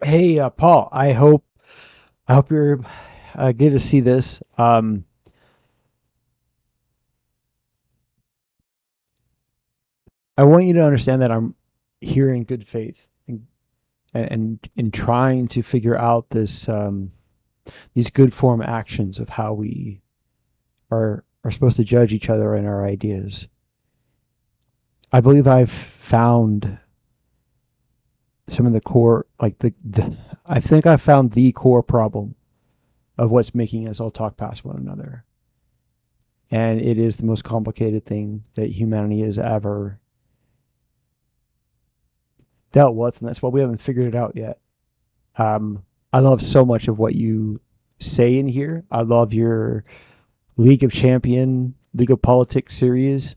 Hey, Paul. I hope you're good to see this. I want you to understand that I'm here in good faith and in trying to figure out these good form actions of how we are supposed to judge each other and our ideas. I believe I've found some of the core, like the I think I found the core problem of what's making us all talk past one another, and it is the most complicated thing that humanity has ever dealt with, and that's why we haven't figured it out yet. I love so much of what you say in here. I love your League of Politics series.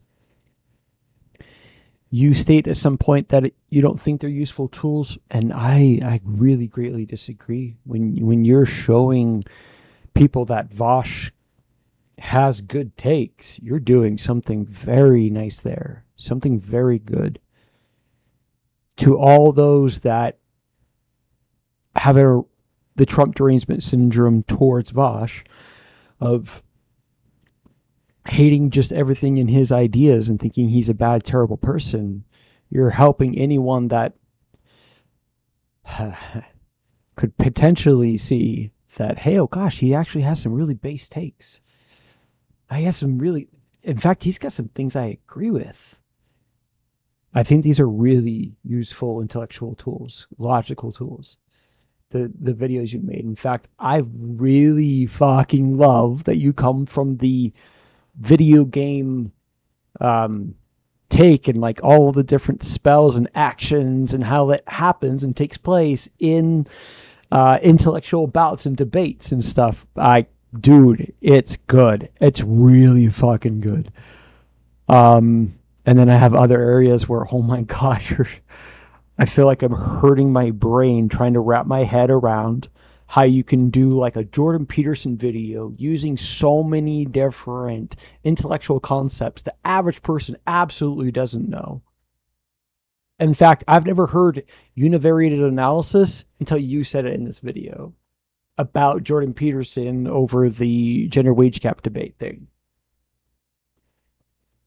You state at some point that you don't think they're useful tools, and I really greatly disagree. When you're showing people that Vosh has good takes, you're doing something very nice there, something very good. To all those that have the Trump derangement syndrome towards Vosh of hating just everything in his ideas and thinking he's a bad, terrible person, you're helping anyone that could potentially see that, hey, oh gosh, he actually has some really base takes. He has some really, in fact, he's got some things I agree with. I think these are really useful intellectual tools, logical tools. The videos you made. In fact, I really fucking love that you come from the video game um, take and like all the different spells and actions and how that happens and takes place in intellectual bouts and debates and stuff. Dude, it's good. It's really fucking good. And then I have other areas where, oh my god, I feel like I'm hurting my brain trying to wrap my head around how you can do like a Jordan Peterson video using so many different intellectual concepts the average person absolutely doesn't know. In fact, I've never heard univariate analysis until you said it in this video about Jordan Peterson over the gender wage gap debate thing.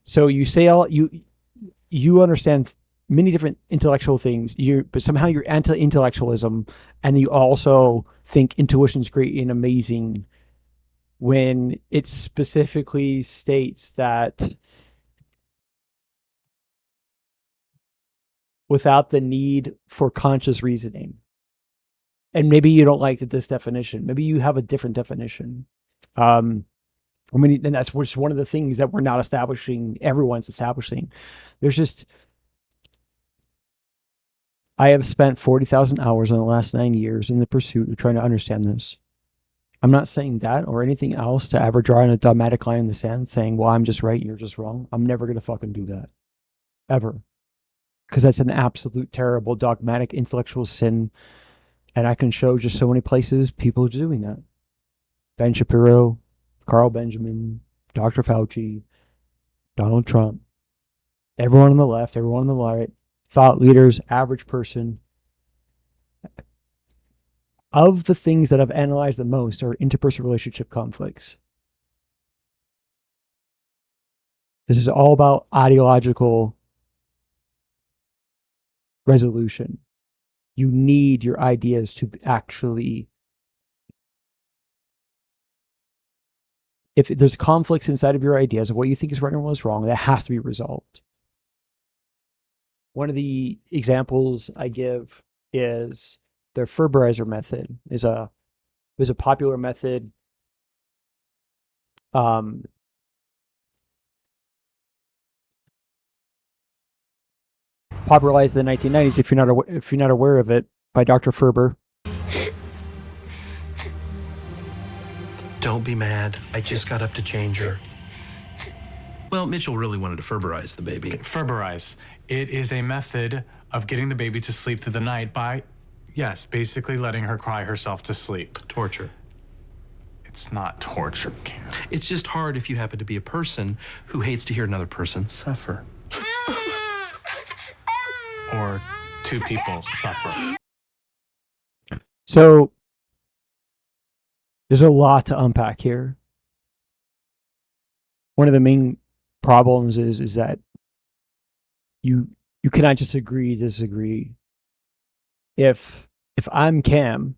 So you say all you understand many different intellectual things. But somehow you're anti-intellectualism, and you also think intuition is great and amazing when it specifically states that without the need for conscious reasoning. And maybe you don't like this definition. Maybe you have a different definition. Um, I mean, and that's just one of the things that we're not establishing. Everyone's establishing. There's just I have spent 40,000 hours in the last 9 years in the pursuit of trying to understand this. I'm not saying that or anything else to ever draw in a dogmatic line in the sand saying, well, I'm just right and you're just wrong. I'm never going to fucking do that. Ever. Because that's an absolute terrible dogmatic intellectual sin. And I can show just so many places people are doing that. Ben Shapiro, Carl Benjamin, Dr. Fauci, Donald Trump, everyone on the left, everyone on the right, thought leaders, average person. Of the things that I've analyzed the most are interpersonal relationship conflicts. This is all about ideological resolution. You need your ideas to actually, if there's conflicts inside of your ideas of what you think is right and what is wrong, that has to be resolved. One of the examples I give is the Ferberizer method is a popular method um, popularized in the 1990s. If you're not aware of it, by Dr. Ferber. Don't be mad. I just got up to change her. Well, Mitchell really wanted to Ferberize the baby. Ferberize. It is a method of getting the baby to sleep through the night by, yes, basically letting her cry herself to sleep. Torture. It's not torture, Cam. It's just hard if you happen to be a person who hates to hear another person suffer. Or two people suffer. So there's a lot to unpack here. One of the main problems is that you cannot just agree disagree. If I'm Cam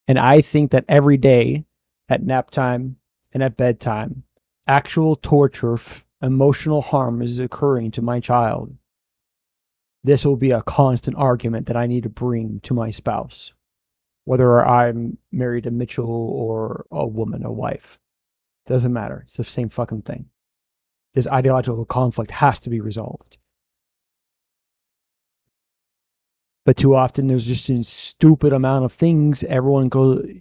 and I think that every day at nap time and at bedtime actual torture, emotional harm is occurring to my child, this will be a constant argument that I need to bring to my spouse, whether I'm married to Mitchell or a woman, a wife. Doesn't matter. It's the same fucking thing. This ideological conflict has to be resolved. But too often there's just a stupid amount of things everyone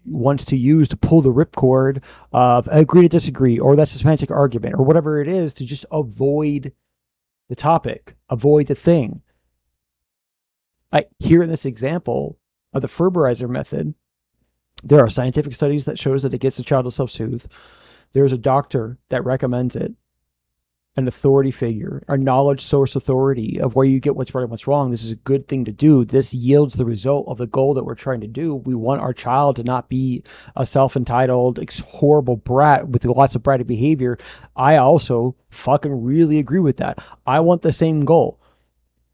wants to use to pull the ripcord of agree to disagree, or that's a semantic argument, or whatever it is, to just avoid the topic, avoid the thing. Like here in this example of the Ferberizer method, there are scientific studies that shows that it gets the child to self-soothe. There's a doctor that recommends it, an authority figure, a knowledge source authority of where you get what's right and what's wrong. This is a good thing to do. This yields the result of the goal that we're trying to do. We want our child to not be a self-entitled, horrible brat with lots of bratty behavior. I also fucking really agree with that. I want the same goal.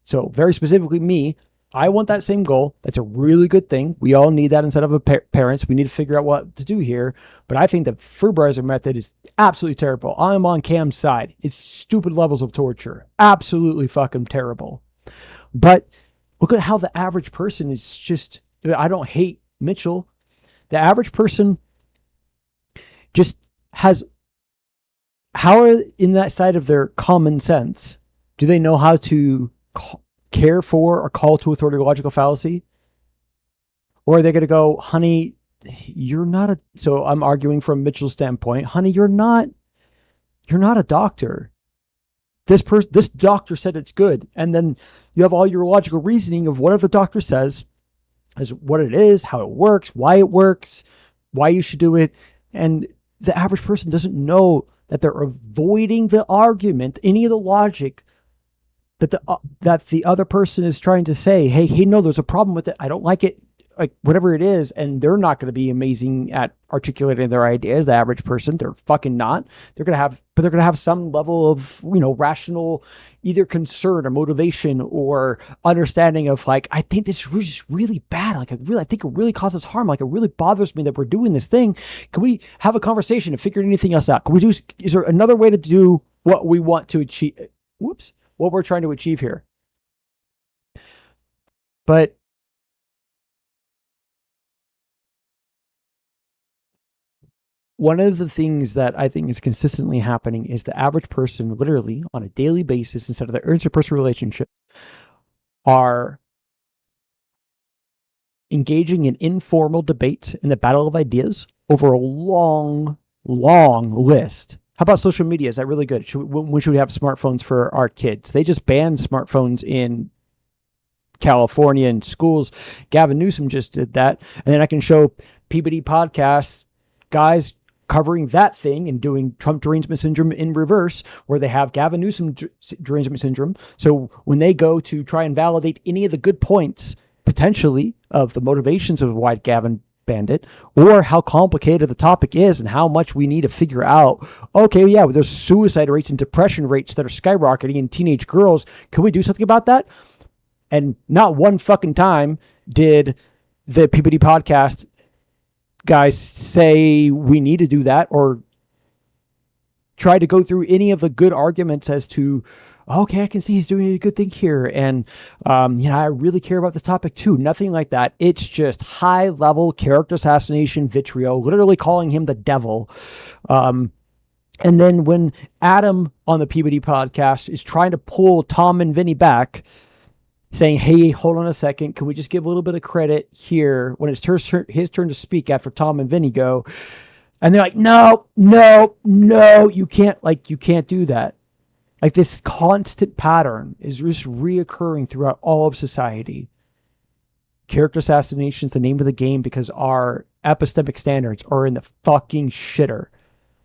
So very specifically me, I want that same goal. That's a really good thing. We all need that instead of parents. We need to figure out what to do here. But I think the Ferberizer method is absolutely terrible. I'm on Cam's side. It's stupid levels of torture. Absolutely fucking terrible. But look at how the average person is just, I don't hate Mitchell. The average person just has, how are in that side of their common sense, do they know how to care for or call to authority logical fallacy? Or are they going to go, honey, you're not a, so I'm arguing from Mitchell's standpoint, honey, you're not a doctor. This doctor said it's good. And then you have all your logical reasoning of whatever the doctor says as what it is, how it works, why you should do it. And the average person doesn't know that they're avoiding the argument, any of the logic that the other person is trying to say. Hey, no, there's a problem with it. I don't like it. Like whatever it is, and they're not going to be amazing at articulating their ideas. The average person, they're fucking not. They're going to have some level of, rational, either concern or motivation or understanding of like, I think this is just really bad. Like I think it really causes harm. Like it really bothers me that we're doing this thing. Can we have a conversation and figure anything else out? Is there another way to do what we want to achieve? What we're trying to achieve here. But one of the things that I think is consistently happening is the average person, literally on a daily basis, instead of their interpersonal relationship, are engaging in informal debates in the battle of ideas over a long, long list. How about social media? Is that really good? When should we have smartphones for our kids? They just banned smartphones in California in schools. Gavin Newsom just did that. And then I can show PBD podcasts, guys covering that thing and doing Trump derangement syndrome in reverse, where they have Gavin Newsom derangement syndrome. So when they go to try and validate any of the good points, potentially, of the motivations of why Gavin banned it, or how complicated the topic is and how much we need to figure out, okay, yeah, there's suicide rates and depression rates that are skyrocketing in teenage girls. Can we do something about that? And not one fucking time did the PBD podcast guys say we need to do that or try to go through any of the good arguments as to, okay, I can see he's doing a good thing here. And, I really care about this topic too. Nothing like that. It's just high level character assassination, vitriol, literally calling him the devil. And then when Adam on the PBD podcast is trying to pull Tom and Vinny back, saying, hey, hold on a second, can we just give a little bit of credit here when it's his turn to speak after Tom and Vinny go? And they're like, no, you can't do that. Like this constant pattern is just reoccurring throughout all of society. Character assassination is the name of the game because our epistemic standards are in the fucking shitter.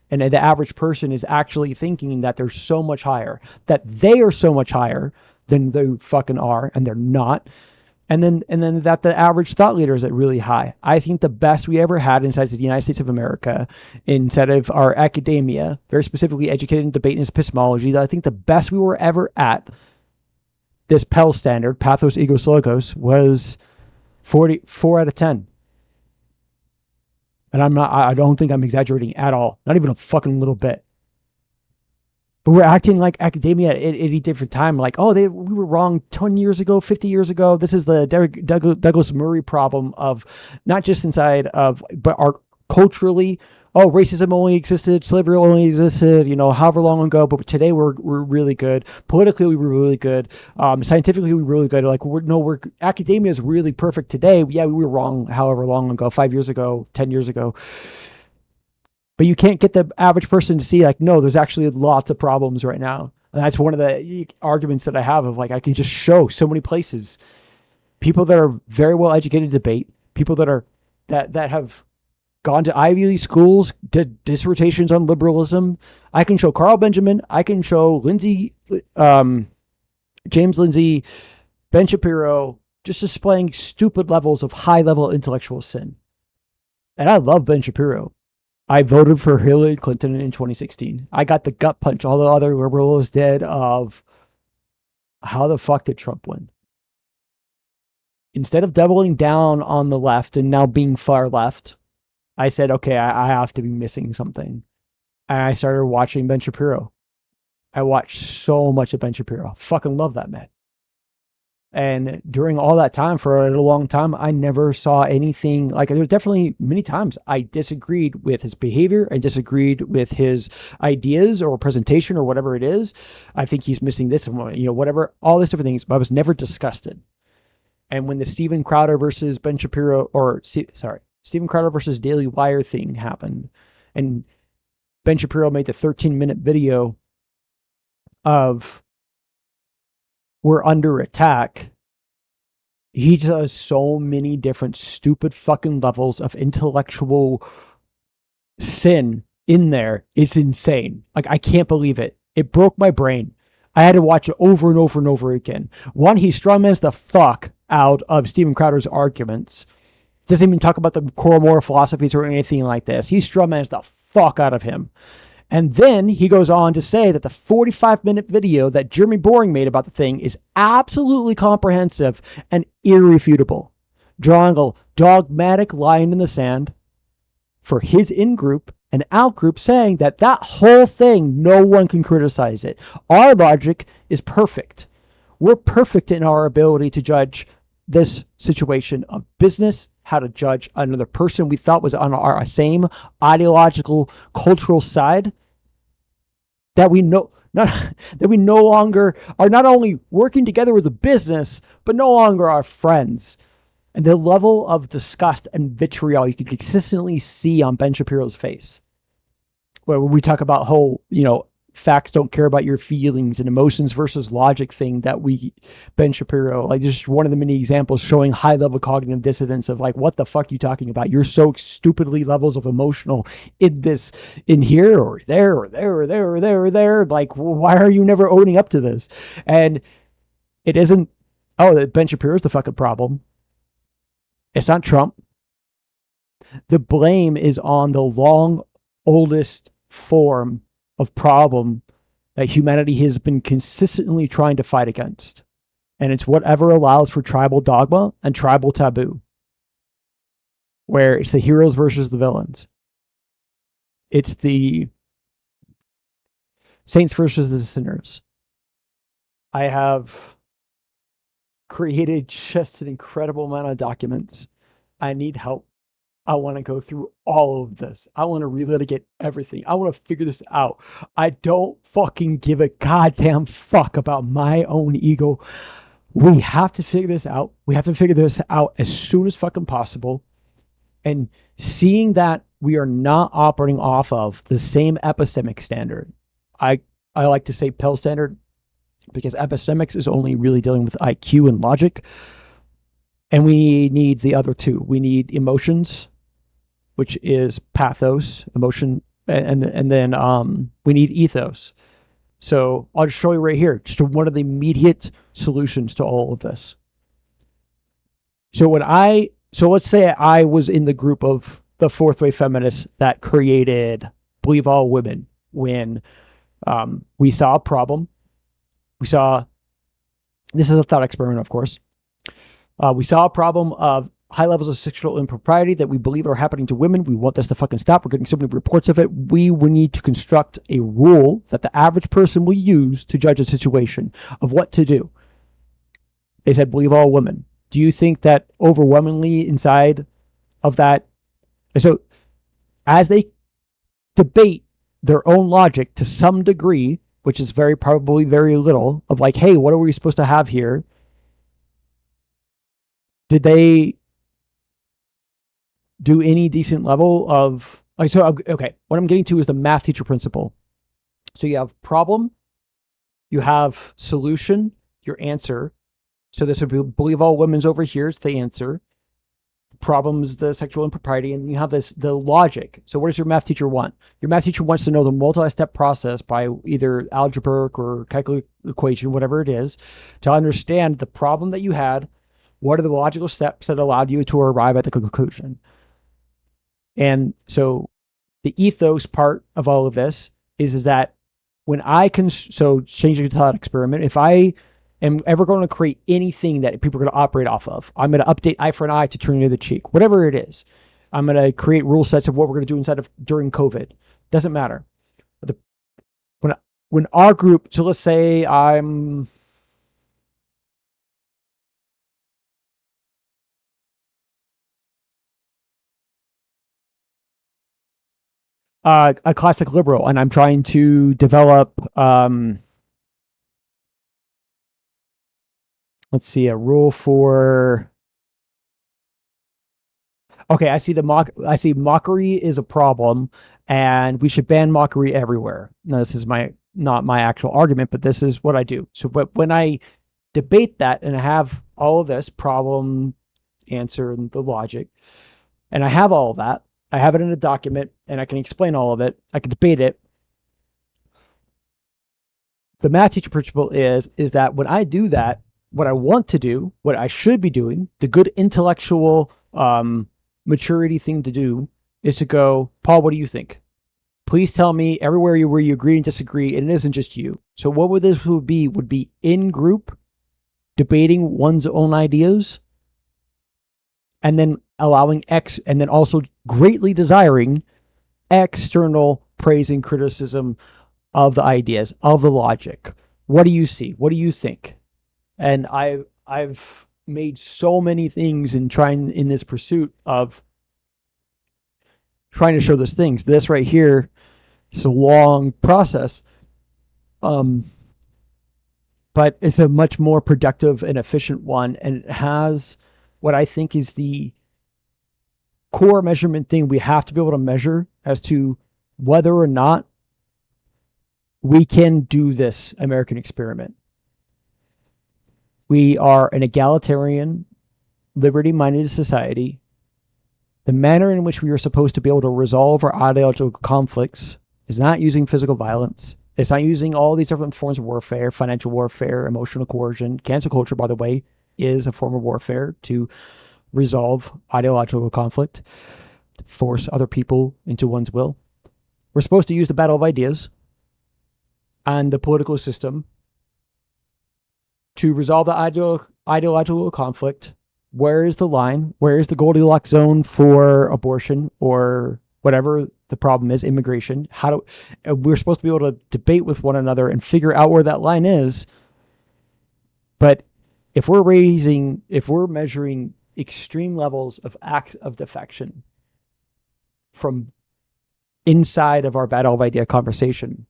And the average person is actually thinking that they're so much higher, that they are so much higher than they fucking are, and they're not. and then that the average thought leader is at really high. I think the best we ever had inside the United States of America, inside of our academia, very specifically educated in debate and epistemology, I think the best we were ever at this Pell standard, pathos, egos, logos, was 44 out of 10. And I don't think I'm exaggerating at all. Not even a fucking little bit. But we're acting like academia at any different time. Like, oh, we were wrong 20 years ago, 50 years ago. This is the Douglas Murray problem of not just inside of, but our culturally, oh, racism only existed, slavery only existed, however long ago. But today we're really good. Politically, we were really good. Scientifically, we were really good. Like, academia is really perfect today. Yeah, we were wrong however long ago, 5 years ago, 10 years ago. But you can't get the average person to see, like, no, there's actually lots of problems right now. And that's one of the arguments that I have of, like, I can just show so many places. People that are very well educated in debate, people that have gone to Ivy League schools, did dissertations on liberalism. I can show Carl Benjamin. I can show James Lindsay, Ben Shapiro, just displaying stupid levels of high-level intellectual sin. And I love Ben Shapiro. I voted for Hillary Clinton in 2016. I got the gut punch all the other liberals did of how the fuck did Trump win? Instead of doubling down on the left and now being far left, I said, okay, I have to be missing something. And I started watching Ben Shapiro. I watched so much of Ben Shapiro. Fucking love that man. And during all that time, for a long time, I never saw anything like, there were definitely many times I disagreed with his behavior. I disagreed with his ideas or presentation or whatever it is. I think he's missing this, whatever, all these different things, but I was never disgusted. And when the Steven Crowder versus Ben Shapiro, Steven Crowder versus Daily Wire thing happened, and Ben Shapiro made the 13-minute video of "We're under attack," he does so many different stupid fucking levels of intellectual sin in there. It's insane. Like, I can't believe it. It broke my brain. I had to watch it over and over and over again. One, he strawmans the fuck out of Steven Crowder's arguments. Doesn't even talk about the core moral philosophies or anything like this. He strawmans the fuck out of him. And then he goes on to say that the 45-minute video that Jeremy Boring made about the thing is absolutely comprehensive and irrefutable, drawing a dogmatic line in the sand for his in-group and out-group, saying that whole thing, no one can criticize it. Our logic is perfect. We're perfect in our ability to judge this situation of business, how to judge another person we thought was on our same ideological, cultural side, that we no longer are not only working together with a business, but no longer are friends. And the level of disgust and vitriol you can consistently see on Ben Shapiro's face, where we talk about whole, facts don't care about your feelings and emotions versus logic thing that Ben Shapiro, like, just one of the many examples showing high level cognitive dissonance of, like, what the fuck are you talking about? You're so stupidly levels of emotional in here or there or there or there or there or there. Like, why are you never owning up to this? And it isn't, Ben Shapiro's the fucking problem. It's not Trump. The blame is on the long, oldest form of problem that humanity has been consistently trying to fight against. And it's whatever allows for tribal dogma and tribal taboo, where it's the heroes versus the villains. It's the saints versus the sinners. I have created just an incredible amount of documents. I need help. I want to go through all of this. I want to relitigate everything. I want to figure this out. I don't fucking give a goddamn fuck about my own ego. We have to figure this out. We have to figure this out as soon as fucking possible. And seeing that we are not operating off of the same epistemic standard. I like to say Pell standard, because epistemics is only really dealing with IQ and logic. And we need the other two. We need emotions, which is pathos, emotion, and then we need ethos. So I'll just show you right here, just one of the immediate solutions to all of this. So let's say I was in the group of the fourth wave feminists that created Believe All Women when we saw a problem. We saw, this is a thought experiment, of course. We saw a problem of high levels of sexual impropriety that we believe are happening to women. We want this to fucking stop. We're getting so many reports of it. We need to construct a rule that the average person will use to judge a situation of what to do. They said, believe all women. Do you think that overwhelmingly inside of that? So as they debate their own logic to some degree, which is very probably very little, of like, hey, what are we supposed to have here? Did they do any decent level of like, so okay, what I'm getting to is the math teacher principle. So you have problem, you have solution, your answer. So this would be believe all women's over here is the answer. Problems, the sexual impropriety, and you have the logic. So what does your math teacher want? Your math teacher wants to know the multi-step process by either algebraic or calculus equation, whatever it is, to understand the problem that you had. What are the logical steps that allowed you to arrive at the conclusion? And so the ethos part of all of this is that when I can, so changing the thought experiment, if I am ever going to create anything that people are going to operate off of, I'm going to update eye for an eye to turn the other cheek, whatever it is. I'm going to create rule sets of what we're going to do inside of during COVID. Doesn't matter. The, when our group, so let's say I'm a classic liberal and I'm trying to develop let's see, a rule for, okay, I see mockery is a problem and we should ban mockery everywhere. Now this is not my actual argument, but this is what I do. So but when I debate that and I have all of this problem, answer, and the logic, and I have all of that, I have it in a document and I can explain all of it, I can debate it. The math teacher principle is that when I do that, what I want to do, what I should be doing, the good intellectual maturity thing to do is to go, Paul, what do you think? Please tell me everywhere where you agree and disagree, and it isn't just you. So what would this would be in group debating one's own ideas and then allowing and then also greatly desiring external praise and criticism of the ideas, of the logic. What do you see? What do you think? And I've made so many things in this pursuit of trying to show those things. This right here, it's a long process, but it's a much more productive and efficient one, and it has what I think is the core measurement thing we have to be able to measure as to whether or not we can do this American experiment. We are an egalitarian, liberty-minded society. The manner in which we are supposed to be able to resolve our ideological conflicts is not using physical violence. It's not using all these different forms of warfare, financial warfare, emotional coercion. Cancel culture, by the way, is a form of warfare to resolve ideological conflict, force other people into one's will. We're supposed to use the battle of ideas and the political system to resolve the ideological conflict. Where is the line? Where is the Goldilocks zone for abortion or whatever the problem is, immigration? We're supposed to be able to debate with one another and figure out where that line is. But if we're measuring extreme levels of acts of defection from inside of our battle of idea conversation,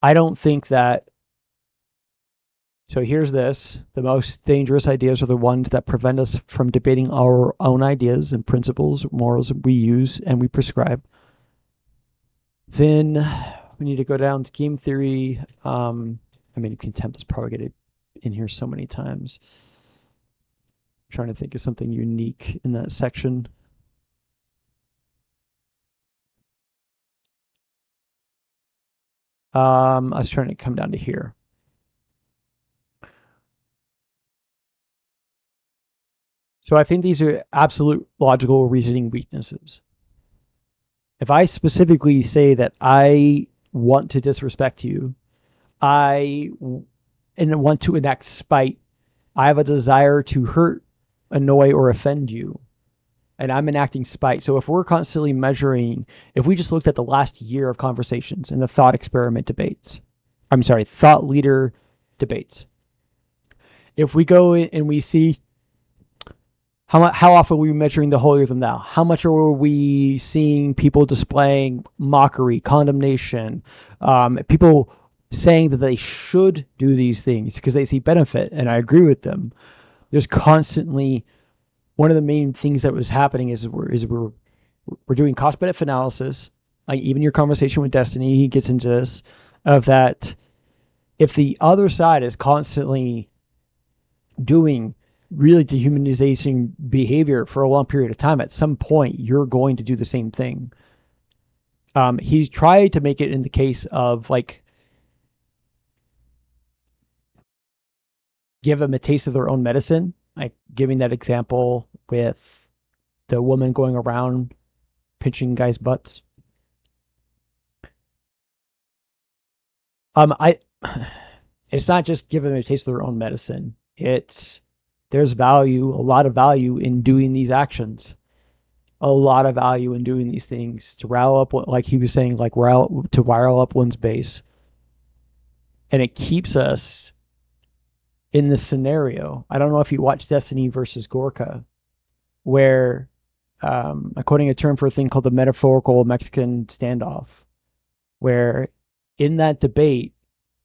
I don't think that. So here's this. The most dangerous ideas are the ones that prevent us from debating our own ideas and principles, morals we use and we prescribe. Then we need to go down to game theory. Contempt is probably going to in here so many times. I'm trying to think of something unique in that section. I was trying to come down to here. So I think these are absolute logical reasoning weaknesses. If I specifically say that I want to disrespect you, I and want to enact spite, I have a desire to hurt, annoy, or offend you, and I'm enacting spite. So if we're constantly measuring, if we just looked at the last year of conversations and the thought experiment debates, I'm sorry, thought leader debates, if we go in and we see how often are we measuring the holier than thou? How much are we seeing people displaying mockery, condemnation, people saying that they should do these things because they see benefit, and I agree with them. There's constantly one of the main things that was happening is we're doing cost benefit analysis. Like even your conversation with Destiny, he gets into this of that. If the other side is constantly doing really dehumanization behavior for a long period of time, at some point you're going to do the same thing. He's tried to make it in the case of like give them a taste of their own medicine, like giving that example with the woman going around pinching guys' butts. I it's not just giving them a taste of their own medicine. It's there's value, a lot of value in doing these actions, a lot of value in doing these things to rile up, like he was saying, like to rile up one's base, and it keeps us in this scenario. I don't know if you watched Destiny versus Gorka, where I'm quoting a term for a thing called the metaphorical Mexican standoff, where in that debate,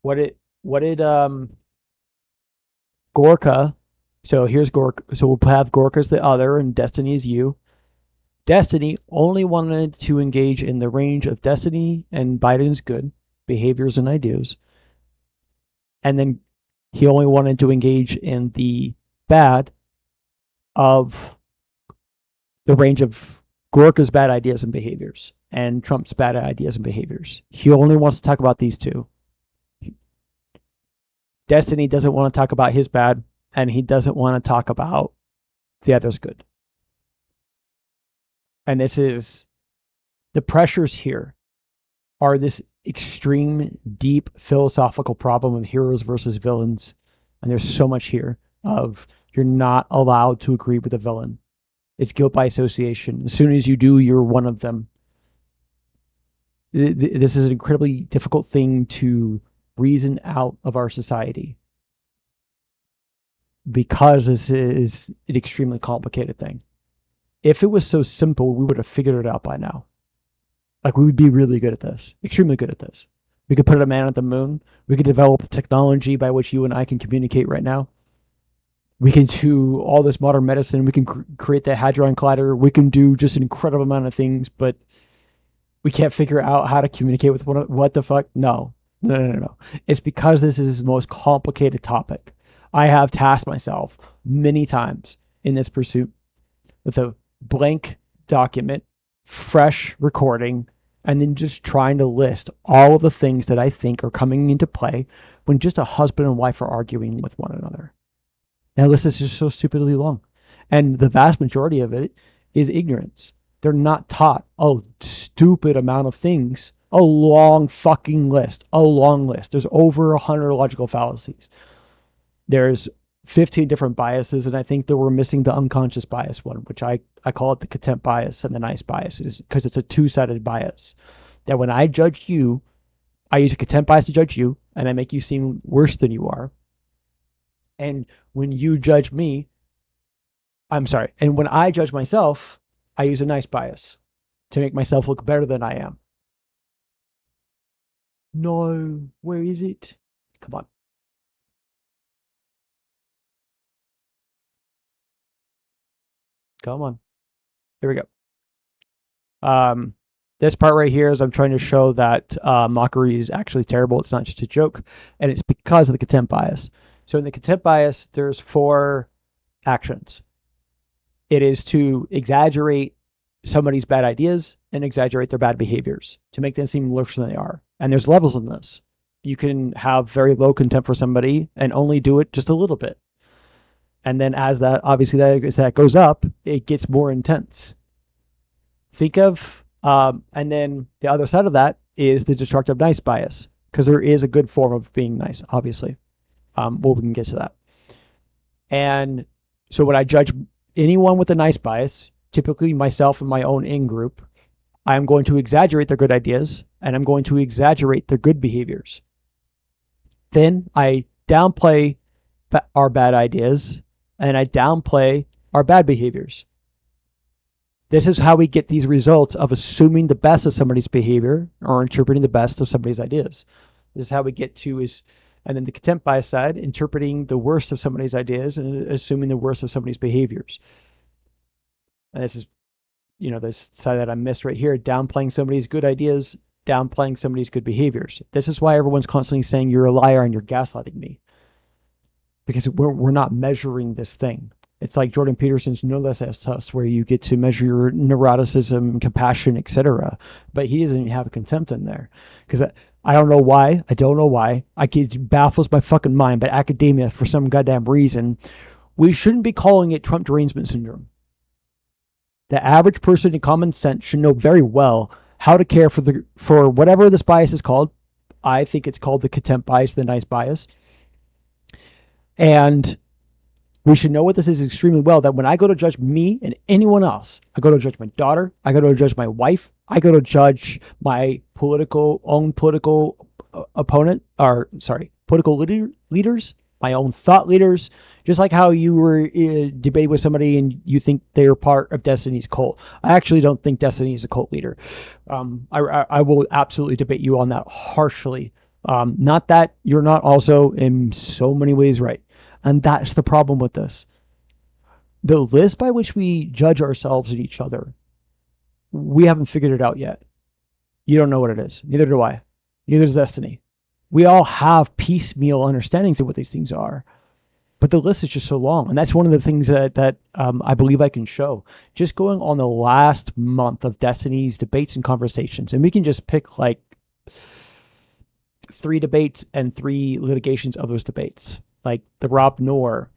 what did Gorka, so here's Gorka, so we'll have Gorka's the other and Destiny is you. Destiny only wanted to engage in the range of Destiny and Biden's good behaviors and ideas. And then he only wanted to engage in the bad of the range of Gorka's bad ideas and behaviors and Trump's bad ideas and behaviors. He only wants to talk about these two. Destiny doesn't want to talk about his bad, and he doesn't want to talk about the other's good. And this is the pressures here are this extreme, deep philosophical problem of heroes versus villains. And there's so much here of you're not allowed to agree with a villain. It's guilt by association. As soon as you do, you're one of them. This is an incredibly difficult thing to reason out of our society because this is an extremely complicated thing. If it was so simple, we would have figured it out by now. Like, we would be really good at this, extremely good at this. We could put a man at the moon. We could develop the technology by which you and I can communicate right now. We can do all this modern medicine. We can create the Hadron Collider. We can do just an incredible amount of things, but we can't figure out how to communicate with what the fuck? No. It's because this is the most complicated topic. I have tasked myself many times in this pursuit with a blank document, fresh recording, and then just trying to list all of the things that I think are coming into play when just a husband and wife are arguing with one another. That list is just so stupidly long. And the vast majority of it is ignorance. They're not taught a stupid amount of things. A long fucking list. A long list. There's over 100 logical fallacies. There's 15 different biases, and I think that we're missing the unconscious bias one, which I call it the contempt bias and the nice bias, because it's a two-sided bias. That when I judge you, I use a contempt bias to judge you, and I make you seem worse than you are. And when you judge me, and when I judge myself, I use a nice bias to make myself look better than I am. No, where is it? Come on. Come on. Here we go. This part right here is I'm trying to show that mockery is actually terrible. It's not just a joke. And it's because of the contempt bias. So in the contempt bias, there's 4 actions. It is to exaggerate somebody's bad ideas and exaggerate their bad behaviors to make them seem worse than they are. And there's levels in this. You can have very low contempt for somebody and only do it just a little bit. And then as that goes up, it gets more intense. Think of, and then the other side of that is the destructive nice bias, because there is a good form of being nice, obviously. Well, we can get to that. And so when I judge anyone with a nice bias, typically myself and my own in-group, I'm going to exaggerate their good ideas and I'm going to exaggerate their good behaviors. Then I downplay our bad ideas and I downplay our bad behaviors. This is how we get these results of assuming the best of somebody's behavior or interpreting the best of somebody's ideas. This is how we get to and then the contempt bias side, interpreting the worst of somebody's ideas and assuming the worst of somebody's behaviors. And this is, this side that I missed right here, downplaying somebody's good ideas, downplaying somebody's good behaviors. This is why everyone's constantly saying you're a liar and you're gaslighting me. Because we're not measuring this thing. It's like Jordan Peterson's no less test, where you get to measure your neuroticism, compassion, etc. But he doesn't even have a contempt in there. Because I don't know why. It baffles my fucking mind. But academia, for some goddamn reason, we shouldn't be calling it Trump derangement syndrome. The average person in common sense should know very well how to care for whatever this bias is called. I think it's called the contempt bias, the nice bias. And we should know what this is extremely well, that when I go to judge me and anyone else, I go to judge my daughter, I go to judge my wife, I go to judge my political opponent, political leaders, my own thought leaders, just like how you were debating with somebody and you think they're part of Destiny's cult. I actually don't think Destiny is a cult leader. I will absolutely debate you on that harshly. Not that you're not also in so many ways right. And that's the problem with this. The list by which we judge ourselves and each other, we haven't figured it out yet. You don't know what it is. Neither do I. Neither does Destiny. We all have piecemeal understandings of what these things are. But the list is just so long. And that's one of the things that I believe I can show. Just going on the last month of Destiny's debates and conversations. And we can just pick like 3 debates and 3 litigations of those debates. Like the Rob Noor,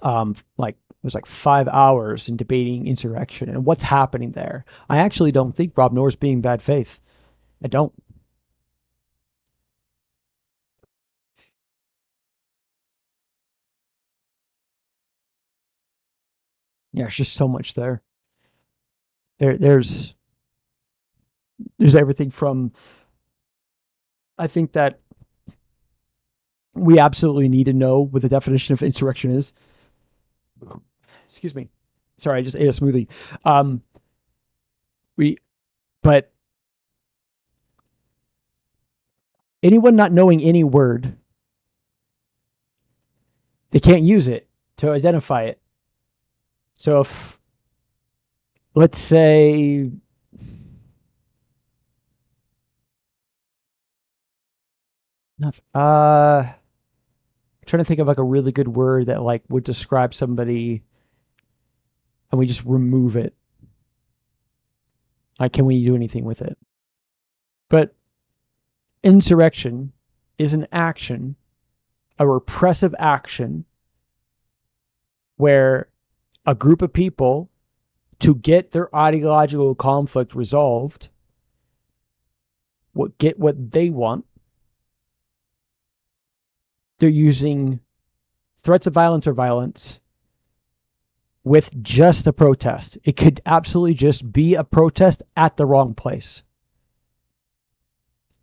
it was like 5 hours in debating insurrection and what's happening there. I actually don't think Rob Noor's being bad faith. I don't. Yeah, there's just so much there. There's everything from, I think that we absolutely need to know what the definition of insurrection is. Excuse me. Sorry, I just ate a smoothie. But anyone not knowing any word, they can't use it to identify it. So if, let's say, trying to think of like a really good word that like would describe somebody and we just remove it. Like, can we do anything with it? But insurrection is an action, a repressive action, where a group of people, to get their ideological conflict resolved, get what they want, they're using threats of violence or violence with just a protest. It could absolutely just be a protest at the wrong place.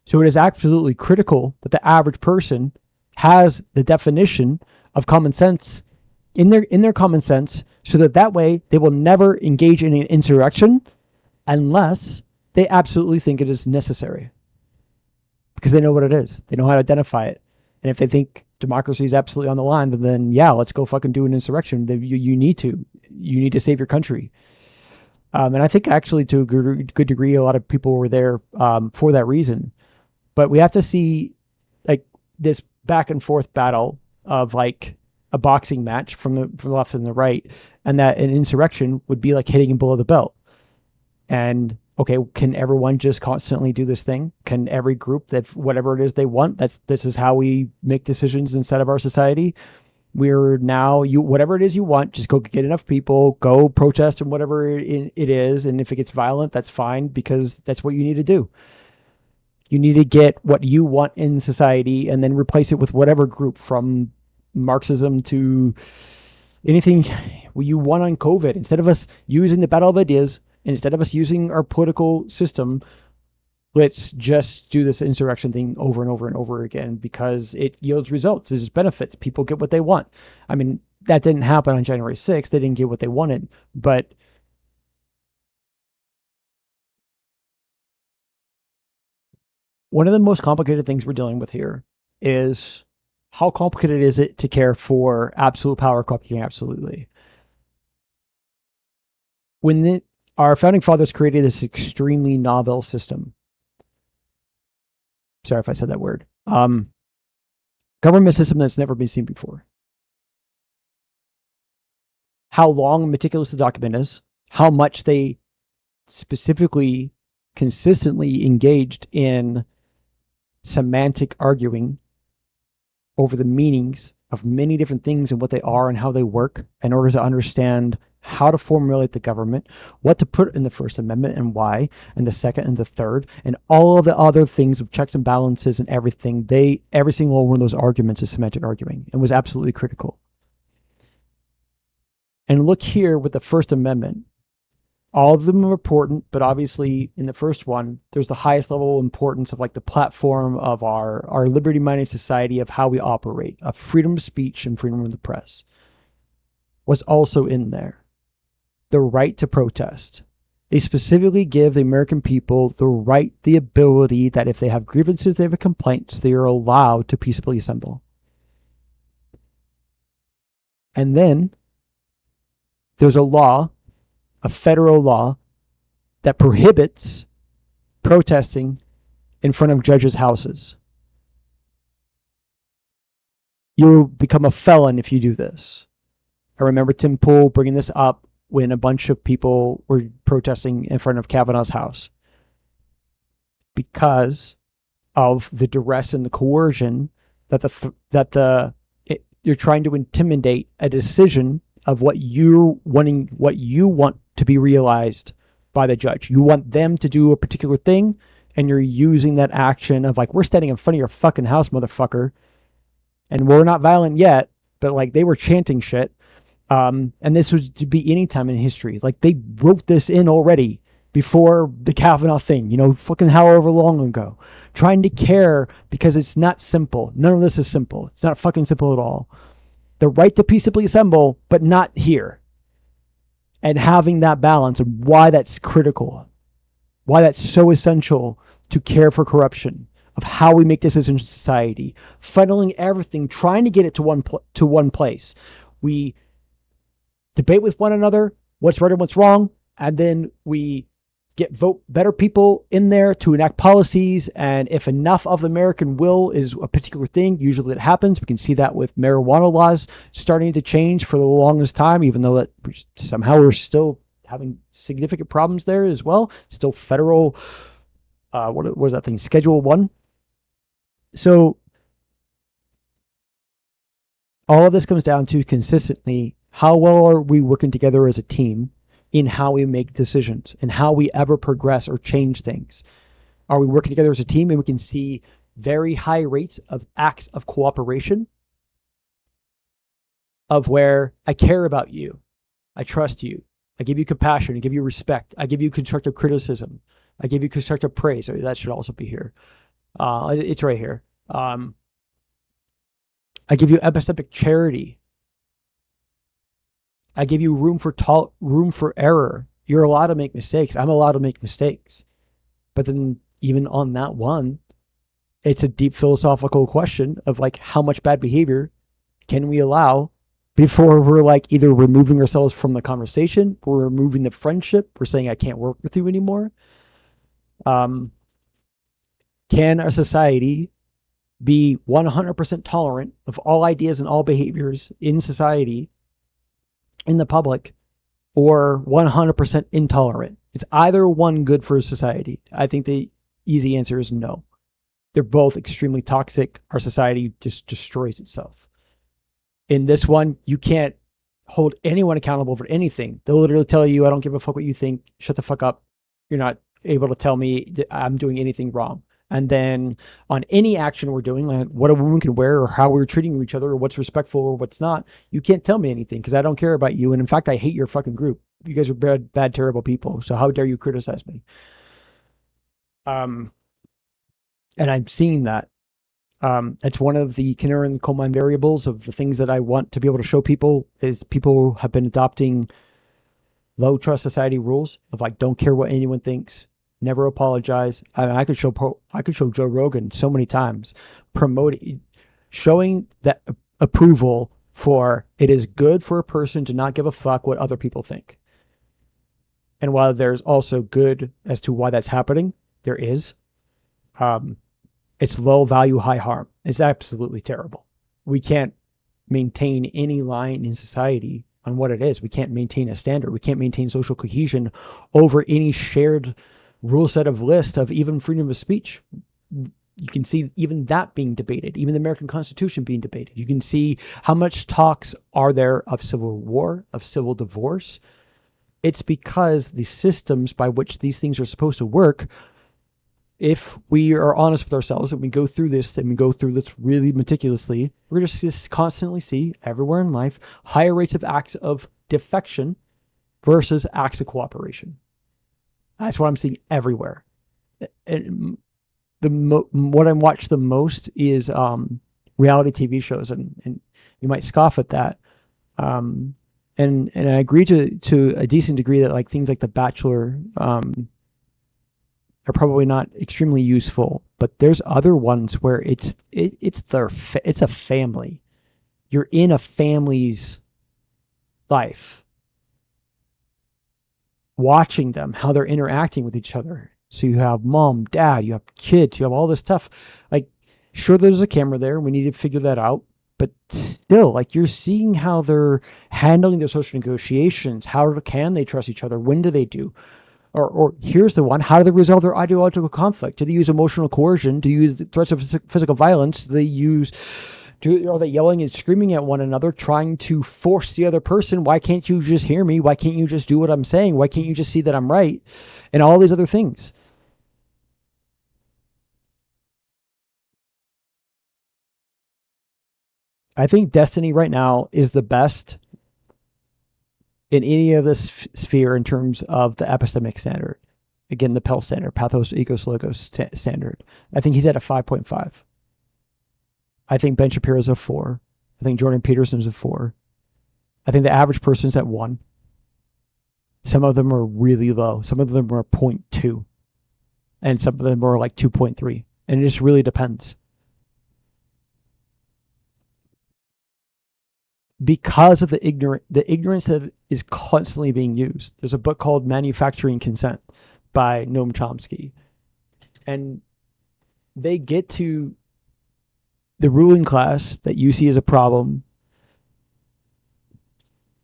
So it is absolutely critical that the average person has the definition of common sense in their common sense, so that way they will never engage in an insurrection unless they absolutely think it is necessary. Because they know what it is. They know how to identify it. And if they think democracy is absolutely on the line, then yeah, let's go fucking do an insurrection. You need to save your country. And I think actually to a good degree, a lot of people were there for that reason. But we have to see like this back and forth battle of like a boxing match from the left and the right, and that an insurrection would be like hitting him below the belt. And Okay, can everyone just constantly do this thing? Can every group that whatever it is they want, this is how we make decisions inside of our society? We're now you whatever it is you want, just go get enough people, go protest and whatever it is, and if it gets violent, that's fine because that's what you need to do. You need to get what you want in society and then replace it with whatever group, from Marxism to anything you want on COVID. Instead of us using the battle of ideas, instead of us using our political system, let's just do this insurrection thing over and over and over again because it yields results. There's benefits. People get what they want. I mean, that didn't happen on January 6th. They didn't get what they wanted. But one of the most complicated things we're dealing with here is how complicated is it to care for absolute power corrupting absolutely? When our founding fathers created this extremely novel system, sorry if I said that word, government system that's never been seen before. How long and meticulous the document is, how much they specifically, consistently engaged in semantic arguing over the meanings of many different things and what they are and how they work in order to understand how to formulate the government, what to put in the First Amendment and why, and the Second and the Third, and all of the other things of checks and balances and everything. Every single one of those arguments is semantic arguing and was absolutely critical. And look here with the First Amendment. All of them are important, but obviously in the first one, there's the highest level of importance of like the platform of our liberty-minded society of how we operate, of freedom of speech and freedom of the press was also in there. The right to protest. They specifically give the American people the right, the ability that if they have grievances, they have complaints, they are allowed to peaceably assemble. And then there's a law, a federal law, that prohibits protesting in front of judges' houses. You become a felon if you do this. I remember Tim Pool bringing this up when a bunch of people were protesting in front of Kavanaugh's house because of the duress and the coercion that you're trying to intimidate a decision of what you want to be realized by the judge. You want them to do a particular thing, and you're using that action of like, we're standing in front of your fucking house, motherfucker, and we're not violent yet, but like they were chanting shit. And this was to be any time in history. Like they wrote this in already before the Kavanaugh thing, fucking however long ago. Trying to care because it's not simple. None of this is simple. It's not fucking simple at all. The right to peaceably assemble, but not here. And having that balance and why that's critical, why that's so essential to care for corruption, of how we make decisions in society, funneling everything, trying to get it to one place. We debate with one another what's right and what's wrong, and then we vote better people in there to enact policies. And if enough of the American will is a particular thing, usually it happens. We can see that with marijuana laws starting to change for the longest time, even though that somehow we're still having significant problems there as well. Still federal, what was that thing? Schedule 1. So all of this comes down to consistently, how well are we working together as a team in how we make decisions and how we ever progress or change things? Are we working together as a team? And we can see very high rates of acts of cooperation, of where I care about you, I trust you, I give you compassion, I give you respect, I give you constructive criticism, I give you constructive praise. That should also be here. It's right here. I give you epistemic charity. I give you room for error. You're allowed to make mistakes. I'm allowed to make mistakes. But then even on that one, it's a deep philosophical question of like, how much bad behavior can we allow before we're like either removing ourselves from the conversation, or removing the friendship, we're saying I can't work with you anymore. Can our society be 100% tolerant of all ideas and all behaviors in society, in the public, or 100% intolerant? Is either one good for society? I think the easy answer is no. They're both extremely toxic. Our society just destroys itself. In this one, you can't hold anyone accountable for anything. They'll literally tell you, I don't give a fuck what you think. Shut the fuck up. You're not able to tell me that I'm doing anything wrong. And then on any action we're doing, like what a woman can wear or how we're treating each other or what's respectful or what's not, you can't tell me anything because I don't care about you. And in fact, I hate your fucking group. You guys are bad, terrible people. So how dare you criticize me? And I'm seeing that. It's one of the canary in the coal mine variables of the things that I want to be able to show people is people have been adopting low trust society rules of like, don't care what anyone thinks, never apologize. I could show Joe Rogan so many times promoting, showing that approval for it is good for a person to not give a fuck what other people think. And while there's also good as to why that's happening, there is, it's low value, high harm. It's absolutely terrible. We can't maintain any line in society on what it is. We can't maintain a standard. We can't maintain social cohesion over any shared rule set of list of even freedom of speech. You can see even that being debated, even the American Constitution being debated. You can see how much talks are there of civil war, of civil divorce. It's because the systems by which these things are supposed to work, if we are honest with ourselves and we go through this and we go through this really meticulously, we're going to just constantly see everywhere in life higher rates of acts of defection versus acts of cooperation. That's what I'm seeing everywhere. And what I watch the most is reality TV shows, and you might scoff at that. And I agree to a decent degree that like things like The Bachelor are probably not extremely useful, but there's other ones where it's a family. You're in a family's life, watching them, how they're interacting with each other. So you have mom, dad, you have kids, you have all this stuff. Like, sure, there's a camera there, and we need to figure that out. But still, like, you're seeing how they're handling their social negotiations. How can they trust each other? When do they do? Or here's the one: how do they resolve their ideological conflict? Do they use emotional coercion? Do they use threats of physical violence? Are they yelling and screaming at one another, trying to force the other person? Why can't you just hear me? Why can't you just do what I'm saying? Why can't you just see that I'm right? And all these other things. I think Destiny right now is the best in any of this sphere in terms of the epistemic standard. Again, the Pell standard, Pathos, Ecos, Logos standard. I think he's at a 5.5. I think Ben Shapiro's a 4. I think Jordan Peterson's a 4. I think the average person's at 1. Some of them are really low. Some of them are 0.2. And some of them are like 2.3. And it just really depends. Because of the ignorance that is constantly being used. There's a book called Manufacturing Consent by Noam Chomsky. And they get to the ruling class that you see as a problem.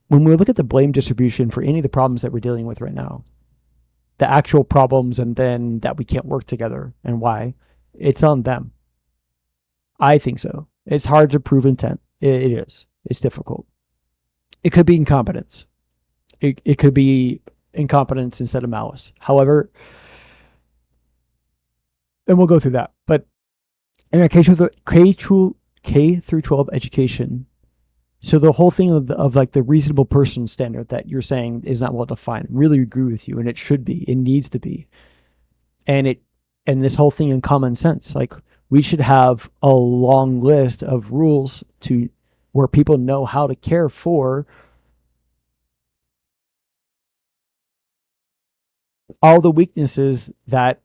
When we look at the blame distribution for any of the problems that we're dealing with right now, the actual problems and then that we can't work together and why, it's on them. I think so. It's hard to prove intent. It is. It's difficult. It could be incompetence. It could be incompetence instead of malice. However, and we'll go through that. But in our K through 12 education, so the whole thing of like the reasonable person standard that you're saying is not well defined, really agree with you, and it should be. It needs to be. And this whole thing in common sense, like we should have a long list of rules to where people know how to care for all the weaknesses that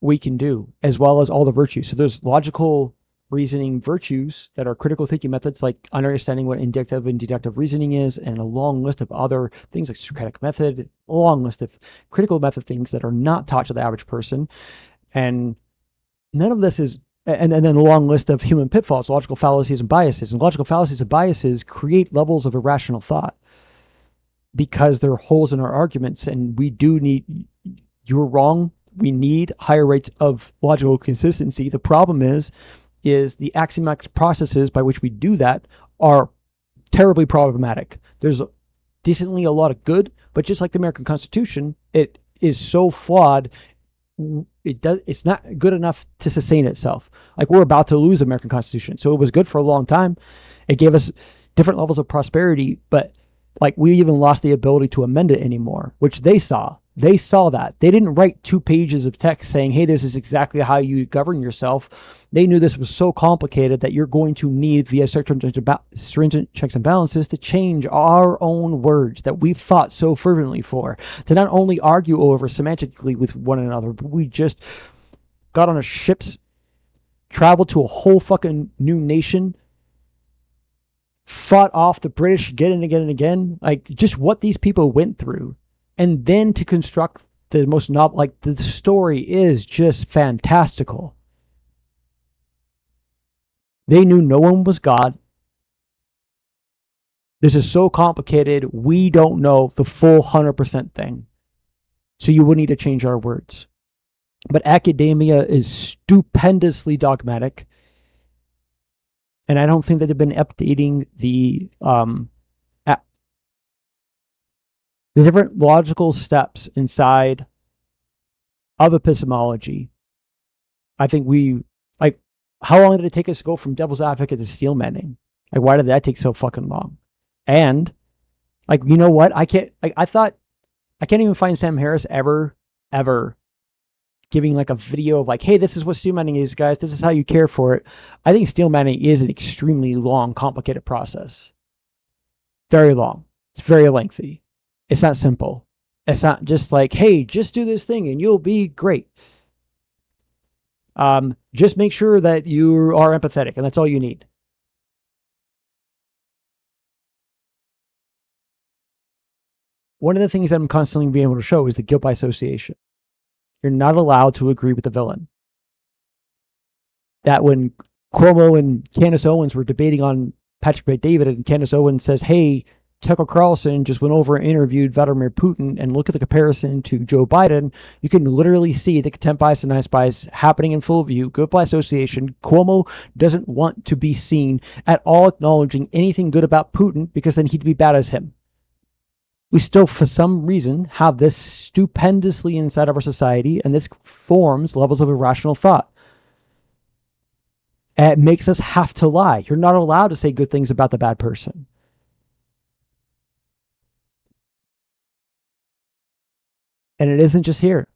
we can do, as well as all the virtues. So there's logical reasoning virtues that are critical thinking methods, like understanding what inductive and deductive reasoning is, and a long list of other things like Socratic method, a long list of critical method things that are not taught to the average person. And none of this is, and then a long list of human pitfalls, logical fallacies and biases. And logical fallacies and biases create levels of irrational thought. because there are holes in our arguments, and we do need, you're wrong, we need higher rates of logical consistency. The problem is the axiomatic processes by which we do that are terribly problematic. There's decently a lot of good, but just like the American Constitution, it is so flawed. It's not good enough to sustain itself. Like, we're about to lose the American Constitution. So it was good for a long time. It gave us different levels of prosperity, but like, we even lost the ability to amend it anymore, which they saw. They saw that. They didn't write 2 pages of text saying, hey, this is exactly how you govern yourself. They knew this was so complicated that you're going to need, via stringent checks and balances, to change our own words that we've fought so fervently for, to not only argue over semantically with one another, but we just got on a ship's, traveled to a whole fucking new nation, fought off the British again and again and again. Like, just what these people went through. And then to construct the most novel, like, the story is just fantastical. They knew no one was God. This is so complicated, we don't know the full 100% thing. So you would need to change our words. But academia is stupendously dogmatic. And I don't think that they've been updating the different logical steps inside of epistemology. I think how long did it take us to go from devil's advocate to steel manning? Like, why did that take so fucking long? And like, you know what? I can't even find Sam Harris ever giving like a video of like, hey, this is what steel manning is, guys. This is how you care for it. I think steel manning is an extremely long, complicated process. Very long. It's very lengthy. It's not simple. It's not just like, hey, just do this thing and you'll be great. Just make sure that you are empathetic, and that's all you need. One of the things that I'm constantly being able to show is the guilt by association. You're not allowed to agree with the villain. That when Cuomo and Candace Owens were debating on Patrick Bet-David, and Candace Owens says, hey, Tucker Carlson just went over and interviewed Vladimir Putin, and look at the comparison to Joe Biden, you can literally see the contempt bias and nice bias happening in full view. Guilt by association. Cuomo doesn't want to be seen at all acknowledging anything good about Putin, because then he'd be bad as him. We still, for some reason, have this stupendously inside of our society, and this forms levels of irrational thought. And it makes us have to lie. You're not allowed to say good things about the bad person. And it isn't just here.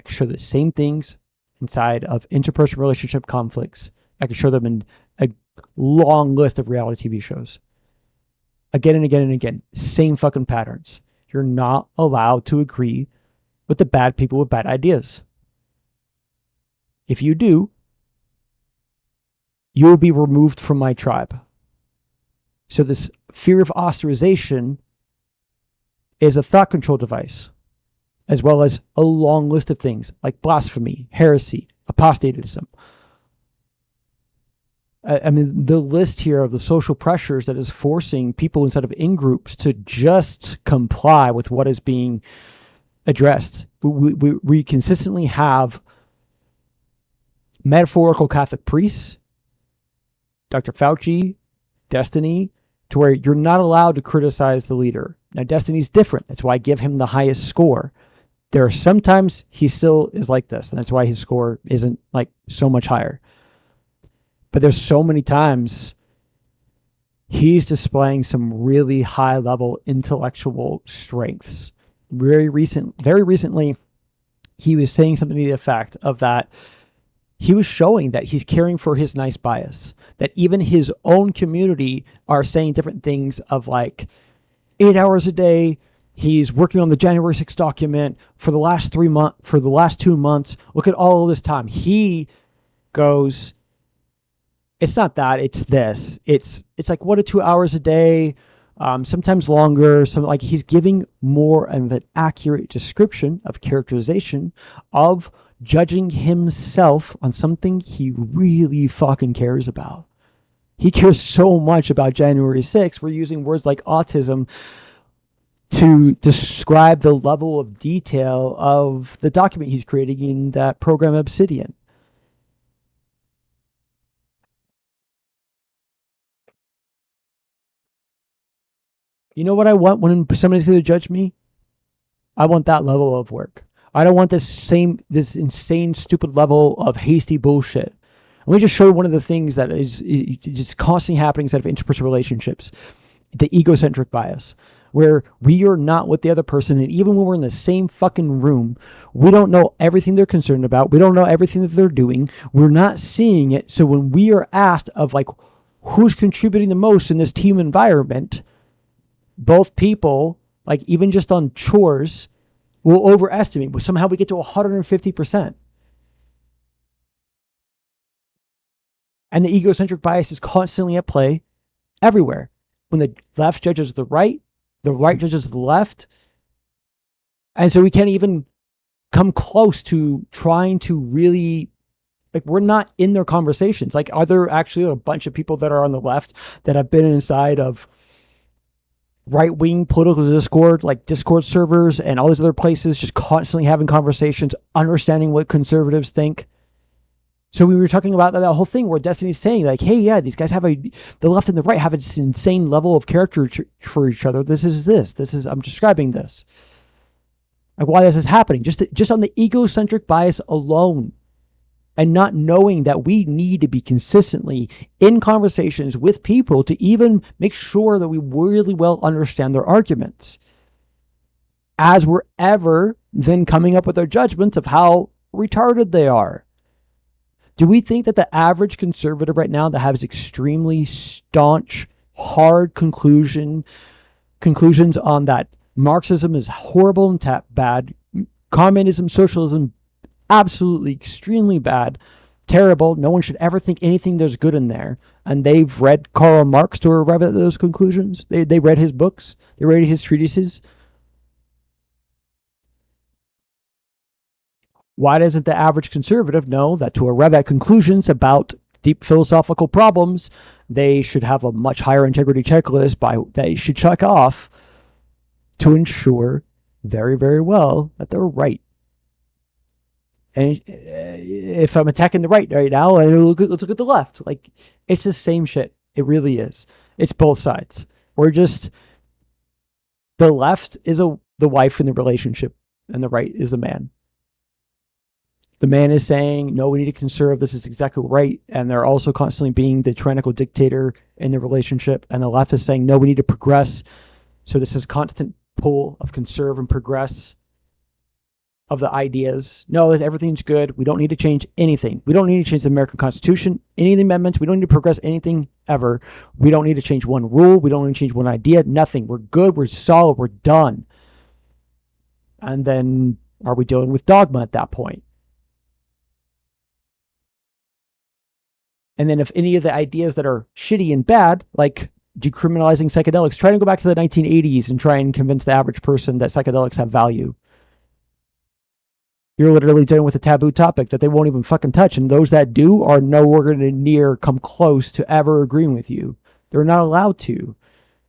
I can show the same things inside of interpersonal relationship conflicts. I can show them in a long list of reality TV shows. Again and again and again. Same fucking patterns. You're not allowed to agree with the bad people with bad ideas. If you do, you will be removed from my tribe. So this fear of ostracization is a thought control device, as well as a long list of things like blasphemy, heresy, apostatism. I mean, the list here of the social pressures that is forcing people inside of in-groups to just comply with what is being addressed. We consistently have metaphorical Catholic priests, Dr. Fauci, Destiny, to where you're not allowed to criticize the leader. Now, Destiny's different. That's why I give him the highest score. There are sometimes he still is like this, and that's why his score isn't like so much higher. But there's so many times he's displaying some really high level intellectual strengths. Very recently, he was saying something to the effect of that he was showing that he's caring for his nice bias, that even his own community are saying different things of like 8 hours a day. He's working on the January 6th document for the last 2 months. Look at all of this time. He goes, it's not that, it's this. It's like 1 to 2 hours a day, sometimes longer. So like he's giving more of an accurate description of characterization of judging himself on something he really fucking cares about. He cares so much about January 6th. We're using words like autism to describe the level of detail of the document he's creating in that program Obsidian. You know what I want when somebody's going to judge me? I want that level of work. I don't want this insane, stupid level of hasty bullshit. Let me just show you one of the things that is just constantly happening inside of interpersonal relationships: the egocentric bias, where we are not with the other person, and even when we're in the same fucking room, we don't know everything they're concerned about. We don't know everything that they're doing. We're not seeing it. So when we are asked of like who's contributing the most in this team environment, both people, like even just on chores, will overestimate. But somehow we get to 150%. And the egocentric bias is constantly at play everywhere. When the left judges the right judges the left. And so we can't even come close to trying to really, like, we're not in their conversations. Like, are there actually a bunch of people that are on the left that have been inside of right-wing political Discord, like Discord servers and all these other places, just constantly having conversations, understanding what conservatives think? So we were talking about that whole thing where Destiny's saying like, hey, yeah, these guys have the left and the right have this insane level of character for each other. This is, I'm describing this. Like, why this is happening, just on the egocentric bias alone, and not knowing that we need to be consistently in conversations with people to even make sure that we really well understand their arguments, as we're ever then coming up with our judgments of how retarded they are. Do we think that the average conservative right now that has extremely staunch, hard conclusions on that Marxism is horrible and bad, communism, socialism, absolutely extremely bad, terrible, no one should ever think anything there's good in there, and they've read Karl Marx to arrive at those conclusions? They read his books, they read his treatises. Why doesn't the average conservative know that to arrive at conclusions about deep philosophical problems, they should have a much higher integrity checklist that they should check off to ensure very, very well that they're right? And if I'm attacking the right now, let's look at the left. Like, it's the same shit. It really is. It's both sides. We're just, the left is the wife in the relationship, and the right is the man. The man is saying, no, we need to conserve. This is exactly right. And they're also constantly being the tyrannical dictator in the relationship. And the left is saying, no, we need to progress. So this is constant pull of conserve and progress of the ideas. No, everything's good. We don't need to change anything. We don't need to change the American Constitution, any of the amendments. We don't need to progress anything ever. We don't need to change one rule. We don't need to change one idea. Nothing. We're good. We're solid. We're done. And then are we dealing with dogma at that point? And then if any of the ideas that are shitty and bad, like decriminalizing psychedelics, try to go back to the 1980s and try and convince the average person that psychedelics have value. You're literally dealing with a taboo topic that they won't even fucking touch. And those that do are nowhere near come close to ever agreeing with you. They're not allowed to.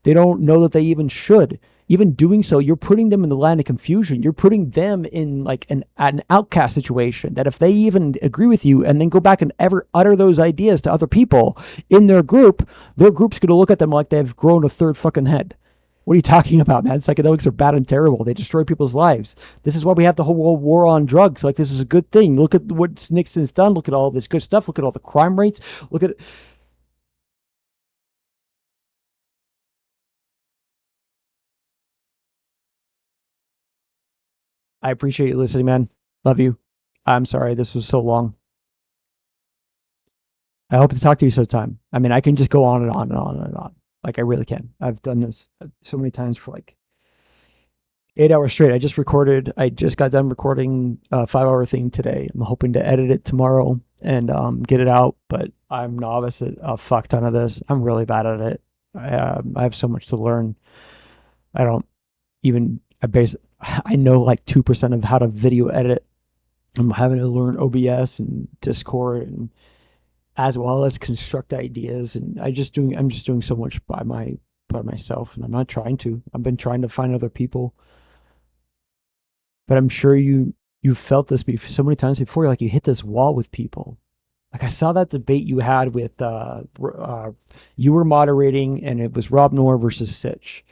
They don't know that they even should. Even doing so, you're putting them in the land of confusion. You're putting them in like an outcast situation, that if they even agree with you and then go back and ever utter those ideas to other people in their group's going to look at them like they've grown a third fucking head. What are you talking about, man? Psychedelics are bad and terrible. They destroy people's lives. This is why we have the whole war on drugs. Like, this is a good thing. Look at what Nixon's done. Look at all this good stuff. Look at all the crime rates. Look at... I appreciate you listening, man. Love you. I'm sorry this was so long. I hope to talk to you sometime. I mean, I can just go on and on and on and on. Like, I really can. I've done this so many times for like 8 hours straight. I just got done recording a 5-hour thing today. I'm hoping to edit it tomorrow and get it out, but I'm novice at a fuck ton of this. I'm really bad at it. I have so much to learn. I don't even, I know like 2% of how to video edit. I'm having to learn OBS and Discord, and as well as construct ideas. And I'm just doing so much by by myself, and I'm not trying to. I've been trying to find other people, but I'm sure you felt this so many times before. Like you hit this wall with people. Like I saw that debate you had with you were moderating, and it was Rob Noor versus Sitch.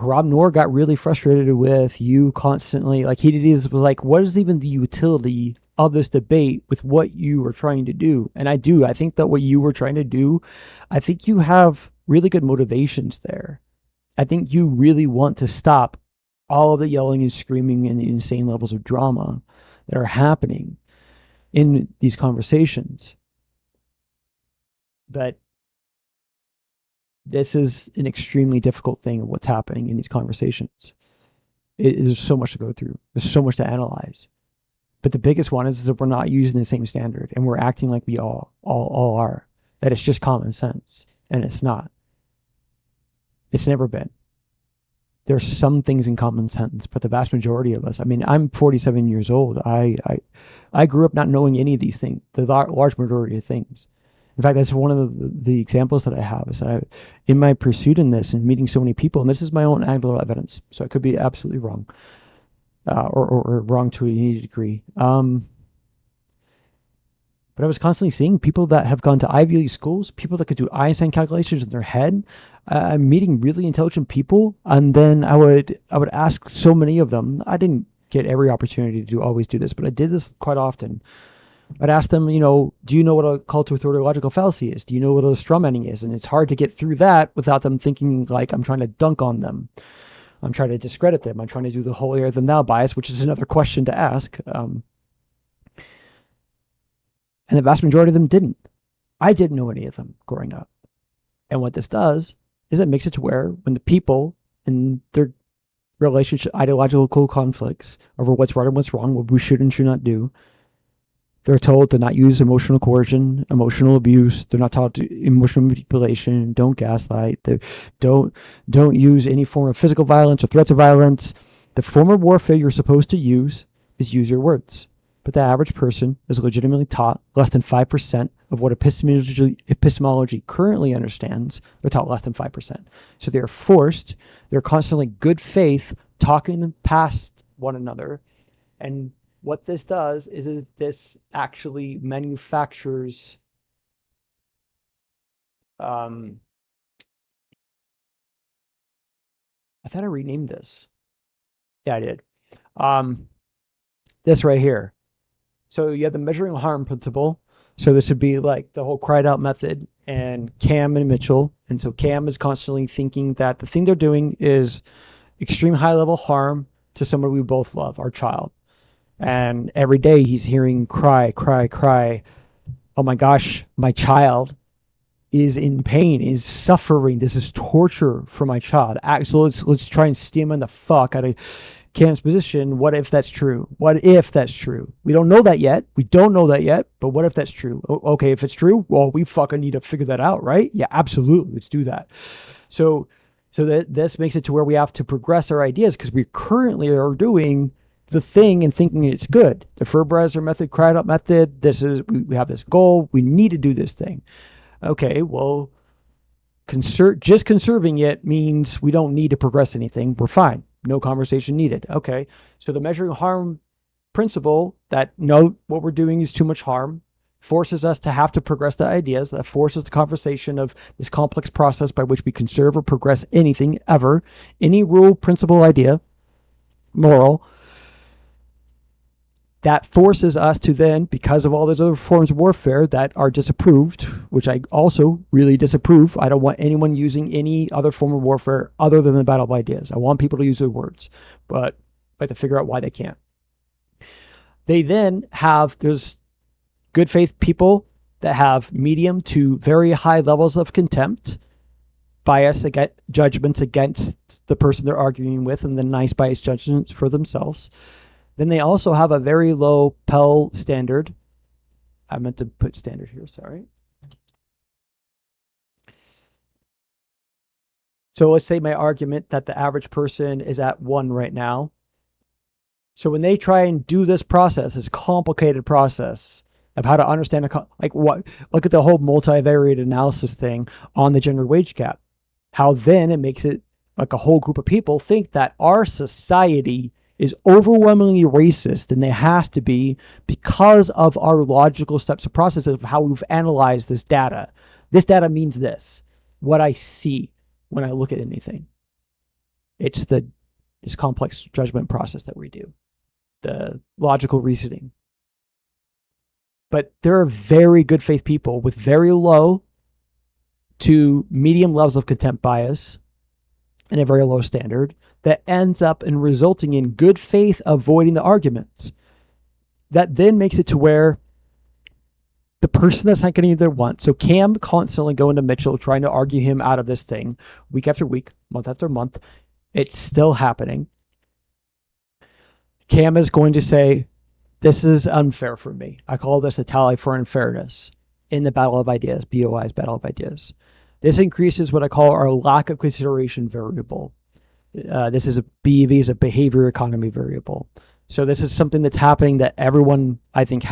Rob Noor got really frustrated with you constantly. Like was like, what is even the utility of this debate with what you were trying to do? And I think that what you were trying to do, I think you have really good motivations there. I think you really want to stop all of the yelling and screaming and the insane levels of drama that are happening in these conversations. But this is an extremely difficult thing of what's happening in these conversations. There's so much to go through. There's so much to analyze. But the biggest one is that we're not using the same standard, and we're acting like we all are. That it's just common sense, and it's not. It's never been. There's some things in common sense, but the vast majority of us, I mean, I'm 47 years old. I grew up not knowing any of these things, the large majority of things. In fact, that's one of the examples that I have is that in my pursuit in this and meeting so many people, and this is my own anecdotal evidence, so I could be absolutely wrong, or wrong to any degree. But I was constantly seeing people that have gone to Ivy League schools, people that could do Einstein calculations in their head. I'm meeting really intelligent people, and then I would ask so many of them. I didn't get every opportunity to always do this, but I did this quite often. I'd ask them, do you know what a call to authority fallacy is? Do you know what a straw manning is? And it's hard to get through that without them thinking like I'm trying to dunk on them. I'm trying to discredit them. I'm trying to do the holier than thou bias, which is another question to ask. And the vast majority of them didn't. I didn't know any of them growing up. And what this does is it makes it to where when the people in their relationship, ideological conflicts over what's right and what's wrong, what we should and should not do, they're told to not use emotional coercion, emotional abuse. They're not taught to emotional manipulation. Don't gaslight. Don't use any form of physical violence or threats of violence. The form of warfare you're supposed to use is use your words. But the average person is legitimately taught less than 5% of what epistemology currently understands. They're taught less than 5%. So they're constantly good faith, talking them past one another. And what this does is this actually manufactures I thought I renamed this. Yeah, I did. This right here. So you have the measuring harm principle. So this would be like the whole cried out method and Cam and Mitchell. And so Cam is constantly thinking that the thing they're doing is extreme high level harm to someone we both love, our child. And every day he's hearing cry, cry, cry. Oh my gosh, my child is in pain, is suffering. This is torture for my child. So let's try and steam in the fuck out of Cam's position. What if that's true? What if that's true? We don't know that yet. But what if that's true? Okay, if it's true, well, we fucking need to figure that out, right? Yeah, absolutely. Let's do that. So that this makes it to where we have to progress our ideas because we currently are doing the thing and thinking it's good. The Ferberheiser method, cried out method. We have this goal. We need to do this thing. Okay, well, just conserving it means we don't need to progress anything. We're fine. No conversation needed. Okay, so the measuring harm principle that no, what we're doing is too much harm forces us to have to progress the ideas. That forces the conversation of this complex process by which we conserve or progress anything ever, any rule, principle, idea, moral. That forces us to then, because of all those other forms of warfare that are disapproved, which I also really disapprove. I don't want anyone using any other form of warfare other than the battle of ideas. I want people to use their words, but I have to figure out why they can't. They then there's good faith people that have medium to very high levels of contempt, bias, judgments against the person they're arguing with, and then nice bias judgments for themselves. Then they also have a very low Pell standard. I meant to put standard here, sorry. So let's say my argument that the average person is at 1 right now. So when they try and do this process, this complicated process, of how to understand look at the whole multivariate analysis thing on the gender wage gap. How then it makes it like a whole group of people think that our society is overwhelmingly racist, and they has to be because of our logical steps and processes of how we've analyzed this data. This data means this, what I see when I look at anything. It's this complex judgment process that we do, the logical reasoning. But there are very good faith people with very low to medium levels of contempt bias and a very low standard that ends up in resulting in good faith avoiding the arguments. That then makes it to where the person that's not getting their want. So Cam constantly going to Mitchell, trying to argue him out of this thing week after week, month after month. It's still happening. Cam is going to say, this is unfair for me. I call this a tally for unfairness in the battle of ideas, BOI's battle of ideas. This increases what I call our lack of consideration variable. This is a BEV, is a behavior economy variable. So this is something that's happening that everyone, I think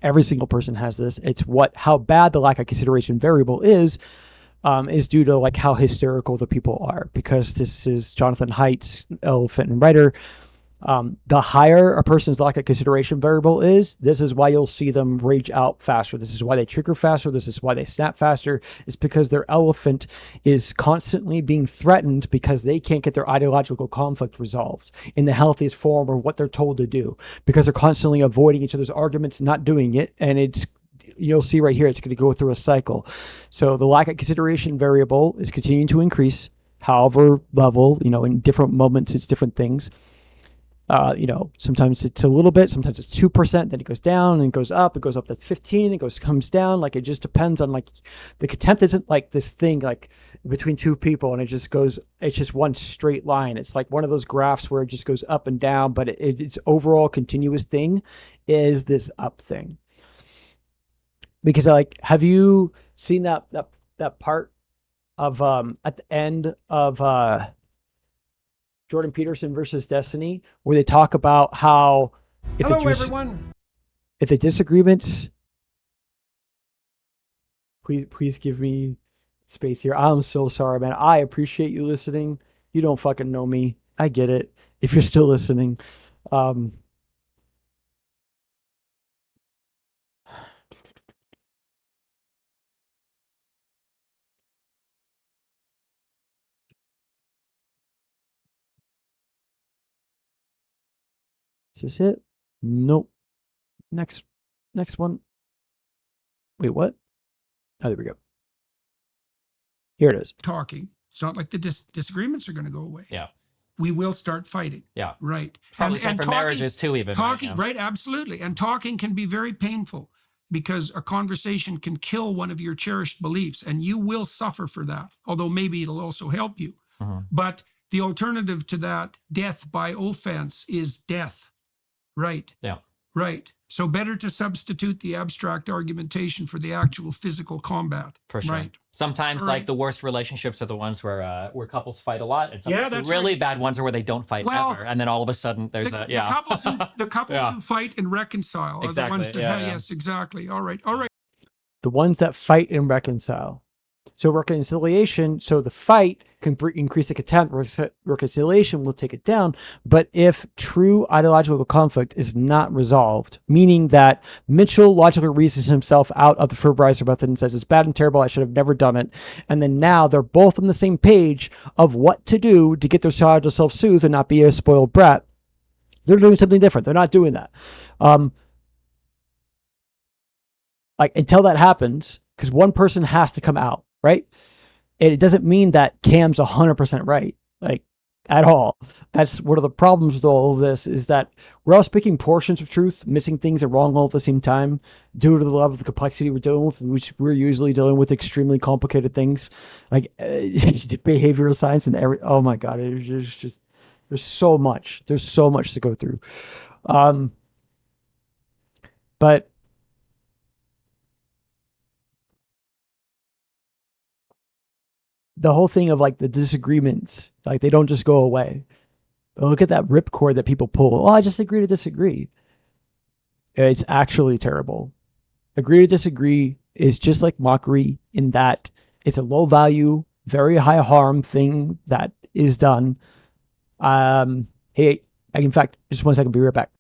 every single person has this. It's how bad the lack of consideration variable is due to like how hysterical the people are, because this is Jonathan Haidt's elephant and writer. The higher a person's lack of consideration variable is, this is why you'll see them rage out faster. This is why they trigger faster. This is why they snap faster. It's because their elephant is constantly being threatened because they can't get their ideological conflict resolved in the healthiest form or what they're told to do, because they're constantly avoiding each other's arguments, not doing it. And you'll see right here, it's going to go through a cycle. So the lack of consideration variable is continuing to increase, however level, in different moments, it's different things. Sometimes it's a little bit, sometimes it's 2%, then it goes down and goes up to 15, comes down. Like, it just depends on, like, the contempt isn't like this thing, like between two people and it's just one straight line. It's like one of those graphs where it just goes up and down, but its overall continuous thing is this up thing. Because have you seen that part of, at the end of, Jordan Peterson versus Destiny, where they talk about how if the disagreements, please give me space here. I'm so sorry, man. I appreciate you listening. You don't fucking know me. I get it. If you're still listening, is this it? Nope. Next one. Wait, what? Oh, there we go. Here it is. Talking. It's not like the disagreements are going to go away. Yeah. We will start fighting. Yeah. Right. Probably same for marriages too, even. Talking, right? Absolutely. And talking can be very painful, because a conversation can kill one of your cherished beliefs, and you will suffer for that, although maybe it'll also help you. Mm-hmm. But the alternative to that, death by offense, is death. Right. Yeah. Right. So better to substitute the abstract argumentation for the actual physical combat. For sure. Right. Sometimes, like, the worst relationships are the ones where couples fight a lot, and some that's really right. bad ones are where they don't fight ever, and then all of a sudden there's the couples who fight and reconcile are the ones that yes, exactly. All right. The ones that fight and reconcile. So reconciliation, so the fight can increase the contempt, reconciliation will take it down. But if true ideological conflict is not resolved, meaning that Mitchell logically reasons himself out of the Ferbreiser method and says it's bad and terrible, I should have never done it, and then now they're both on the same page of what to do to get their child to self-soothe and not be a spoiled brat, they're doing something different. They're not doing that. Until that happens, because one person has to come out, right? And it doesn't mean that Cam's 100% right, at all. That's one of the problems with all of this, is that we're all speaking portions of truth, missing things and wrong all at the same time, due to the level of the complexity we're dealing with, which we're usually dealing with extremely complicated things, like behavioral science and oh my God, it's just, there's so much to go through. But the whole thing of the disagreements, they don't just go away. But look at that ripcord that people pull. Oh, I just agree to disagree. It's actually terrible. Agree to disagree is just like mockery in that it's a low value, very high harm thing that is done. Hey, in fact, just 1 second, be right back.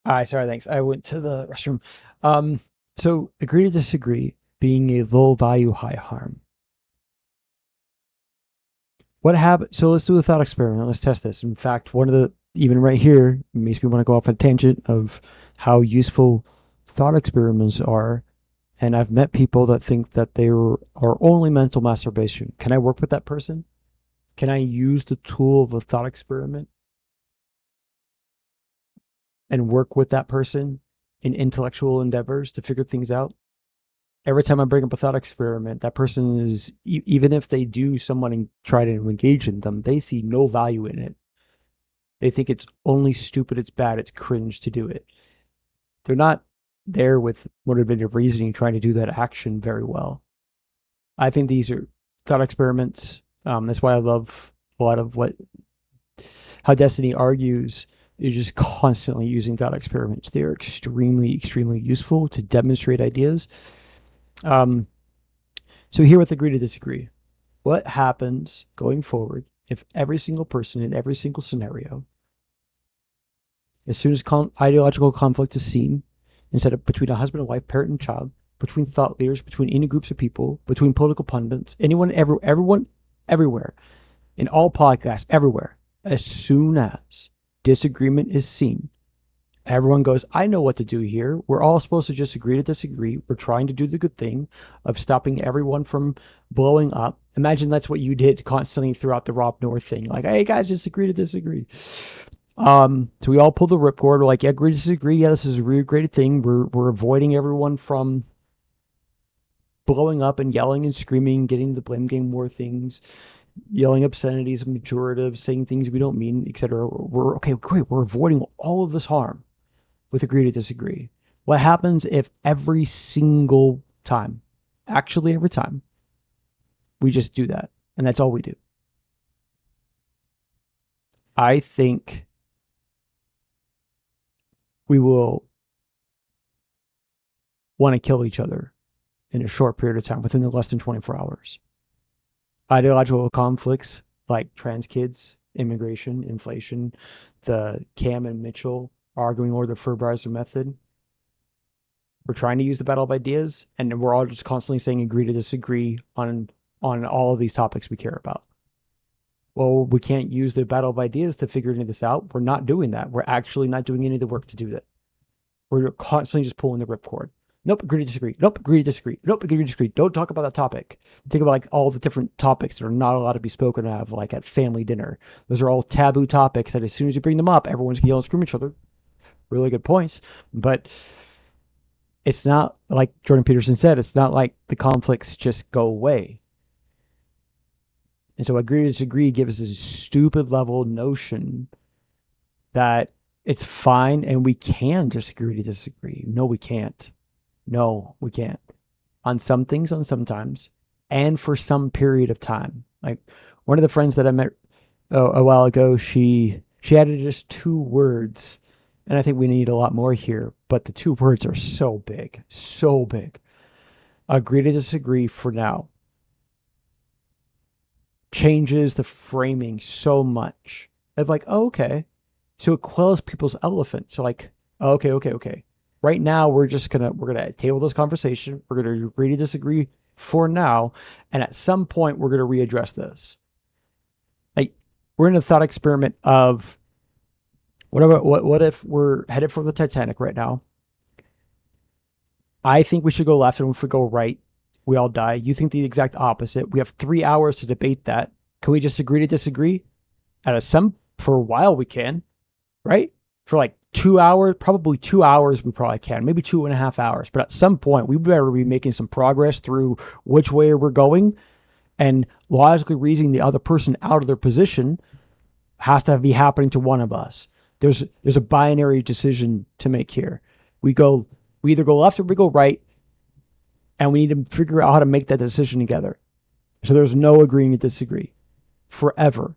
All right, sorry, thanks. I went to the restroom. So agree to disagree being a low value, high harm. What happens? So let's do a thought experiment. Let's test this. In fact, one of the, even right here, makes me want to go off on a tangent of how useful thought experiments are. And I've met people that think that they are only mental masturbation. Can I work with that person? Can I use the tool of a thought experiment and work with that person in intellectual endeavors to figure things out? Every time I bring up a thought experiment, that person is, even if they do someone and try to engage in them, they see no value in it. They think it's only stupid, it's bad, it's cringe to do it. They're not there with motivated reasoning trying to do that action very well. I think these are thought experiments. That's why I love a lot of how Destiny argues. Is just constantly using thought experiments. They're extremely, extremely useful to demonstrate ideas. So here with agree to disagree. What happens going forward if every single person in every single scenario, as soon as ideological conflict is seen, instead of between a husband and wife, parent and child, between thought leaders, between any groups of people, between political pundits, anyone, everyone, everywhere, in all podcasts, everywhere, as soon as disagreement is seen, everyone goes, I know what to do here. We're all supposed to just agree to disagree. We're trying to do the good thing of stopping everyone from blowing up. Imagine that's what you did constantly throughout the Rob North thing. Like, hey guys, just agree to disagree. So we all pull the ripcord. We're like, yeah, agree to disagree. Yeah, this is a really great thing. We're avoiding everyone from blowing up and yelling and screaming, getting the blame game war things, yelling obscenities, majoratives, saying things we don't mean, etc. We're okay, great. We're avoiding all of this harm with agree to disagree. What happens if every single time, actually every time, we just do that and that's all we do? I think we will want to kill each other in a short period of time, within less than 24 hours. Ideological conflicts like trans kids, immigration, inflation, the Cam and Mitchell arguing over the Furbrizer method. We're trying to use the battle of ideas, and we're all just constantly saying agree to disagree on all of these topics we care about. Well, we can't use the battle of ideas to figure any of this out. We're not doing that. We're actually not doing any of the work to do that. We're constantly just pulling the ripcord. Nope, agree to disagree. Nope, agree to disagree. Nope, agree to disagree. Don't talk about that topic. Think about like all the different topics that are not allowed to be spoken of, like at family dinner. Those are all taboo topics that as soon as you bring them up, everyone's gonna yell and scream at each other. Really good points. But it's not like Jordan Peterson said, it's not like the conflicts just go away. And so agree to disagree gives this stupid level notion that it's fine and we can just agree to disagree. No, we can't. No, we can't. On some things, on sometimes, and for some period of time. Like one of the friends that I met a while ago, she added just 2 words, and I think we need a lot more here. But the 2 words are so big, so big. Agree to disagree for now. Changes the framing so much of like, oh, okay. So it quells people's elephant. So like, oh, okay. Right now we're gonna table this conversation. We're gonna agree to disagree for now, and at some point we're gonna readdress this. Like we're in a thought experiment of what if we're headed for the Titanic right now? I think we should go left, and if we go right, we all die. You think the exact opposite. We have 3 hours to debate that. Can we just agree to disagree? For a while we can, right? For like 2 hours, probably 2 hours, we probably can, maybe 2.5 hours. But at some point, we better be making some progress through which way we're going, and logically reasoning the other person out of their position has to be happening to one of us. There's a binary decision to make here. We either go left or we go right, and we need to figure out how to make that decision together. So there's no agreeing to disagree forever.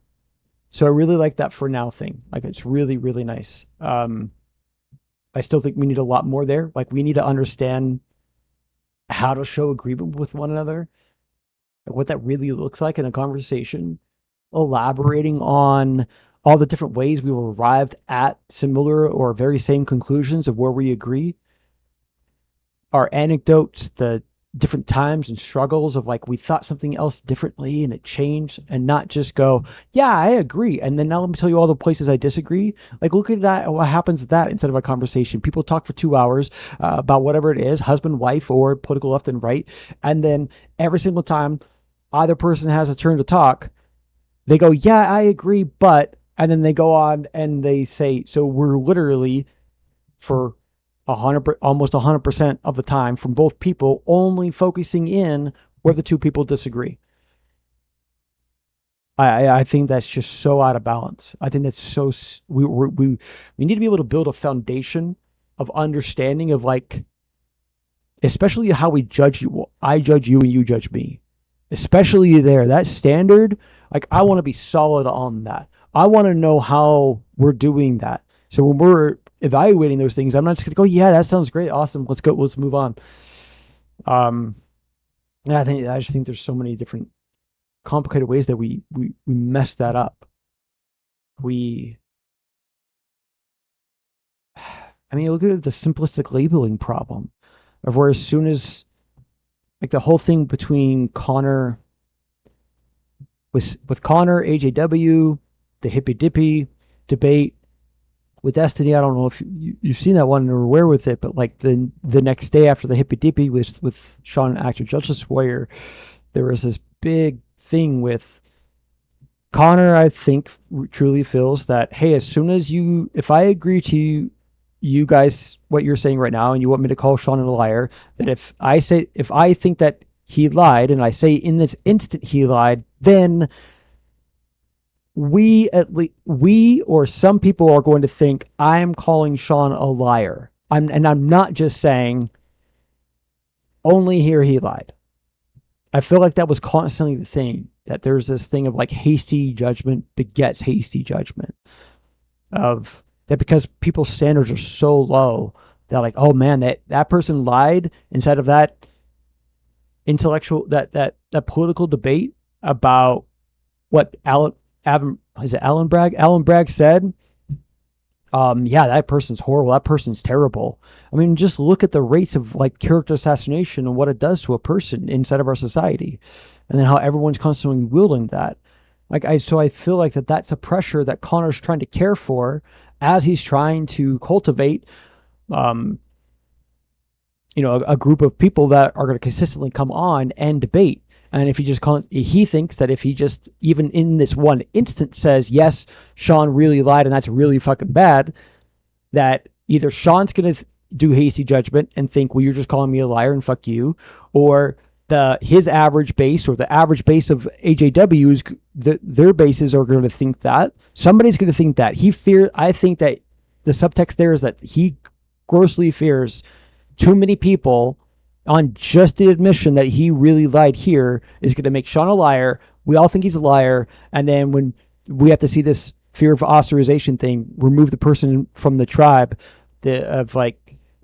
So I really like that for now thing. Like it's really, really nice. I still think we need a lot more there. Like we need to understand how to show agreement with one another, like what that really looks like in a conversation, elaborating on all the different ways we were arrived at similar or very same conclusions of where we agree, our anecdotes, the different times and struggles of like we thought something else differently and it changed, and not just go, yeah, I agree. And then now let me tell you all the places I disagree. Like, look at that. What happens to that instead of a conversation? People talk for 2 hours about whatever it is, husband, wife, or political left and right. And then every single time either person has a turn to talk, they go, yeah, I agree, but, and then they go on and they say, so we're literally for 100, almost 100% of the time from both people, only focusing in where the two people disagree. I think that's just so out of balance. I think that's so we need to be able to build a foundation of understanding of like, especially how we judge you. I judge you and you judge me. Especially there, that standard. Like, I want to be solid on that. I want to know how we're doing that. So when we're evaluating those things, I'm not just gonna go, yeah, that sounds great, awesome, let's go, let's move on. And I just think there's so many different complicated ways that we mess that up. I mean, look at the simplistic labeling problem of where as soon as like the whole thing between Connor with Connor, AJW, the hippy dippy debate with Destiny. I don't know if you've seen that one or aware with it, but like the next day after the hippy dippy with Sean Actor Justice Warrior, there was this big thing with Connor. I think truly feels that, hey, as soon as if I agree to you guys what you're saying right now, and you want me to call Sean a liar, that if I think that he lied, and I say in this instant he lied, then we or some people are going to think I'm calling Sean a liar. I'm not just saying only here he lied. I feel like that was constantly the thing, that there's this thing of like hasty judgment begets hasty judgment, of that because people's standards are so low. They're like, oh man, that person lied, instead of that intellectual, that political debate about what Alan Bragg said. Yeah, that person's horrible. That person's terrible. I mean, just look at the rates of like character assassination and what it does to a person inside of our society, and then how everyone's constantly wielding that. So I feel like that's a pressure that Connor's trying to care for as he's trying to cultivate, a group of people that are going to consistently come on and debate. And if he thinks that if he just, even in this one instant, says, yes, Sean really lied and that's really fucking bad, that either Sean's going to do hasty judgment and think, well, you're just calling me a liar and fuck you, or his average base, or the average base of AJW's, their bases are going to think that. Somebody's going to think that. I think that the subtext there is that he grossly fears too many people on just the admission that he really lied here is going to make Sean a liar. We all think he's a liar. And then when we have to see this fear of ostracization thing, remove the person from the tribe, as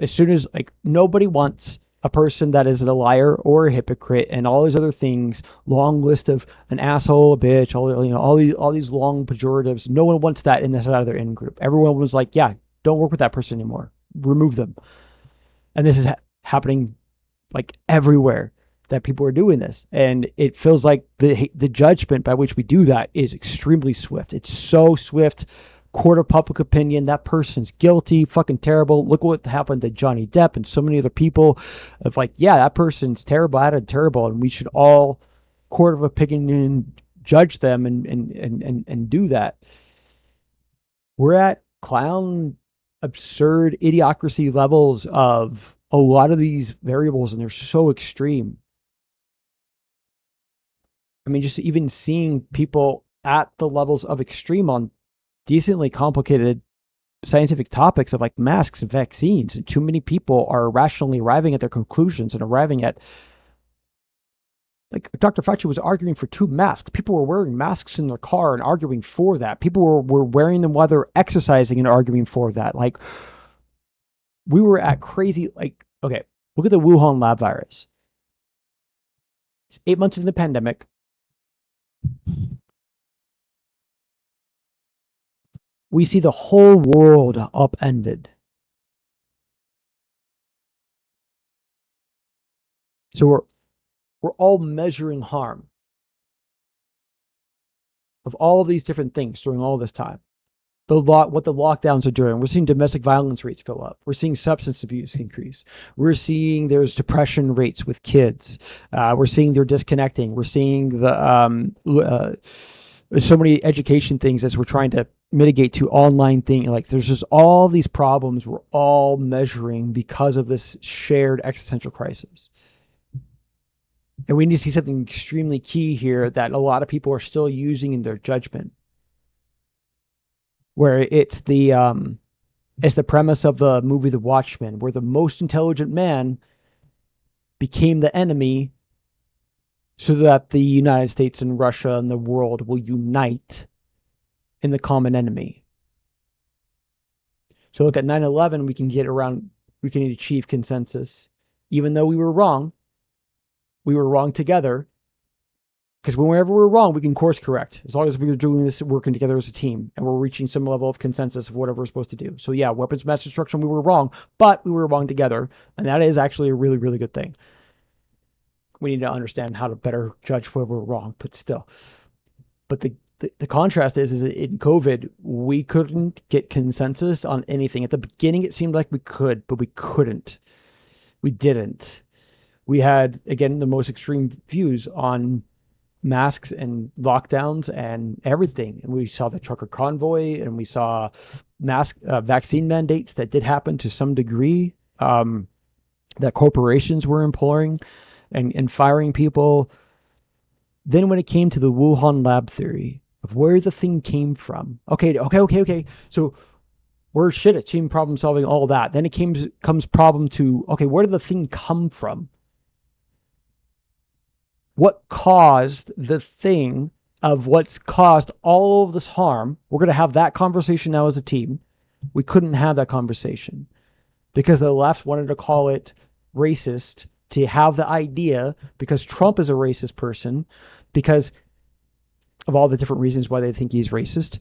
soon as like nobody wants a person that is a liar or a hypocrite and all these other things, long list of an asshole, a bitch, all these long pejoratives. No one wants that in this out of their in group. Everyone was like, yeah, don't work with that person anymore. Remove them. And this is happening like everywhere that people are doing this. And it feels like the judgment by which we do that is extremely swift. It's so swift. Court of public opinion, that person's guilty, fucking terrible. Look what happened to Johnny Depp and so many other people, of like, yeah, that person's terrible, terrible, and we should all court of opinion judge them and do that. We're at clown, absurd idiocracy levels of a lot of these variables, and they're so extreme. I mean, just even seeing people at the levels of extreme on decently complicated scientific topics of like masks and vaccines, and too many people are rationally arriving at their conclusions and arriving at, like, Dr. Fauci was arguing for 2 masks. People were wearing masks in their car and arguing for that. People were wearing them while they're exercising and arguing for that. Like, we were at crazy, like, okay, look at the Wuhan lab virus. It's 8 months into the pandemic. We see the whole world upended. So we're all measuring harm of all of these different things during all this time. What the lockdowns are doing. We're seeing domestic violence rates go up. We're seeing substance abuse increase. We're seeing there's depression rates with kids. We're seeing they're disconnecting. We're seeing the so many education things as we're trying to mitigate to online thing. Like there's just all these problems we're all measuring because of this shared existential crisis. And we need to see something extremely key here that a lot of people are still using in their judgment, where it's the premise of the movie The Watchmen, where the most intelligent man became the enemy so that the United States and Russia and the world will unite in the common enemy. So look at 9/11, we can achieve consensus. Even though we were wrong together, because whenever we're wrong, we can course correct. As long as we're doing this, working together as a team, and we're reaching some level of consensus of whatever we're supposed to do. So yeah, weapons of mass destruction, we were wrong, but we were wrong together. And that is actually a really, really good thing. We need to understand how to better judge where we're wrong, but still. But the contrast is in COVID, we couldn't get consensus on anything. At the beginning, it seemed like we could, but we couldn't. We didn't. We had, again, the most extreme views on masks and lockdowns and everything. And we saw the trucker convoy, and we saw vaccine mandates that did happen to some degree, that corporations were imploring and firing people. Then when it came to the Wuhan lab theory of where the thing came from, okay. So we're shit at team problem solving, all that. Then it comes problem to, okay, where did the thing come from? What caused the thing of what's caused all of this harm? We're going to have that conversation now as a team. We couldn't have that conversation because the left wanted to call it racist, to have the idea, because Trump is a racist person, because of all the different reasons why they think he's racist.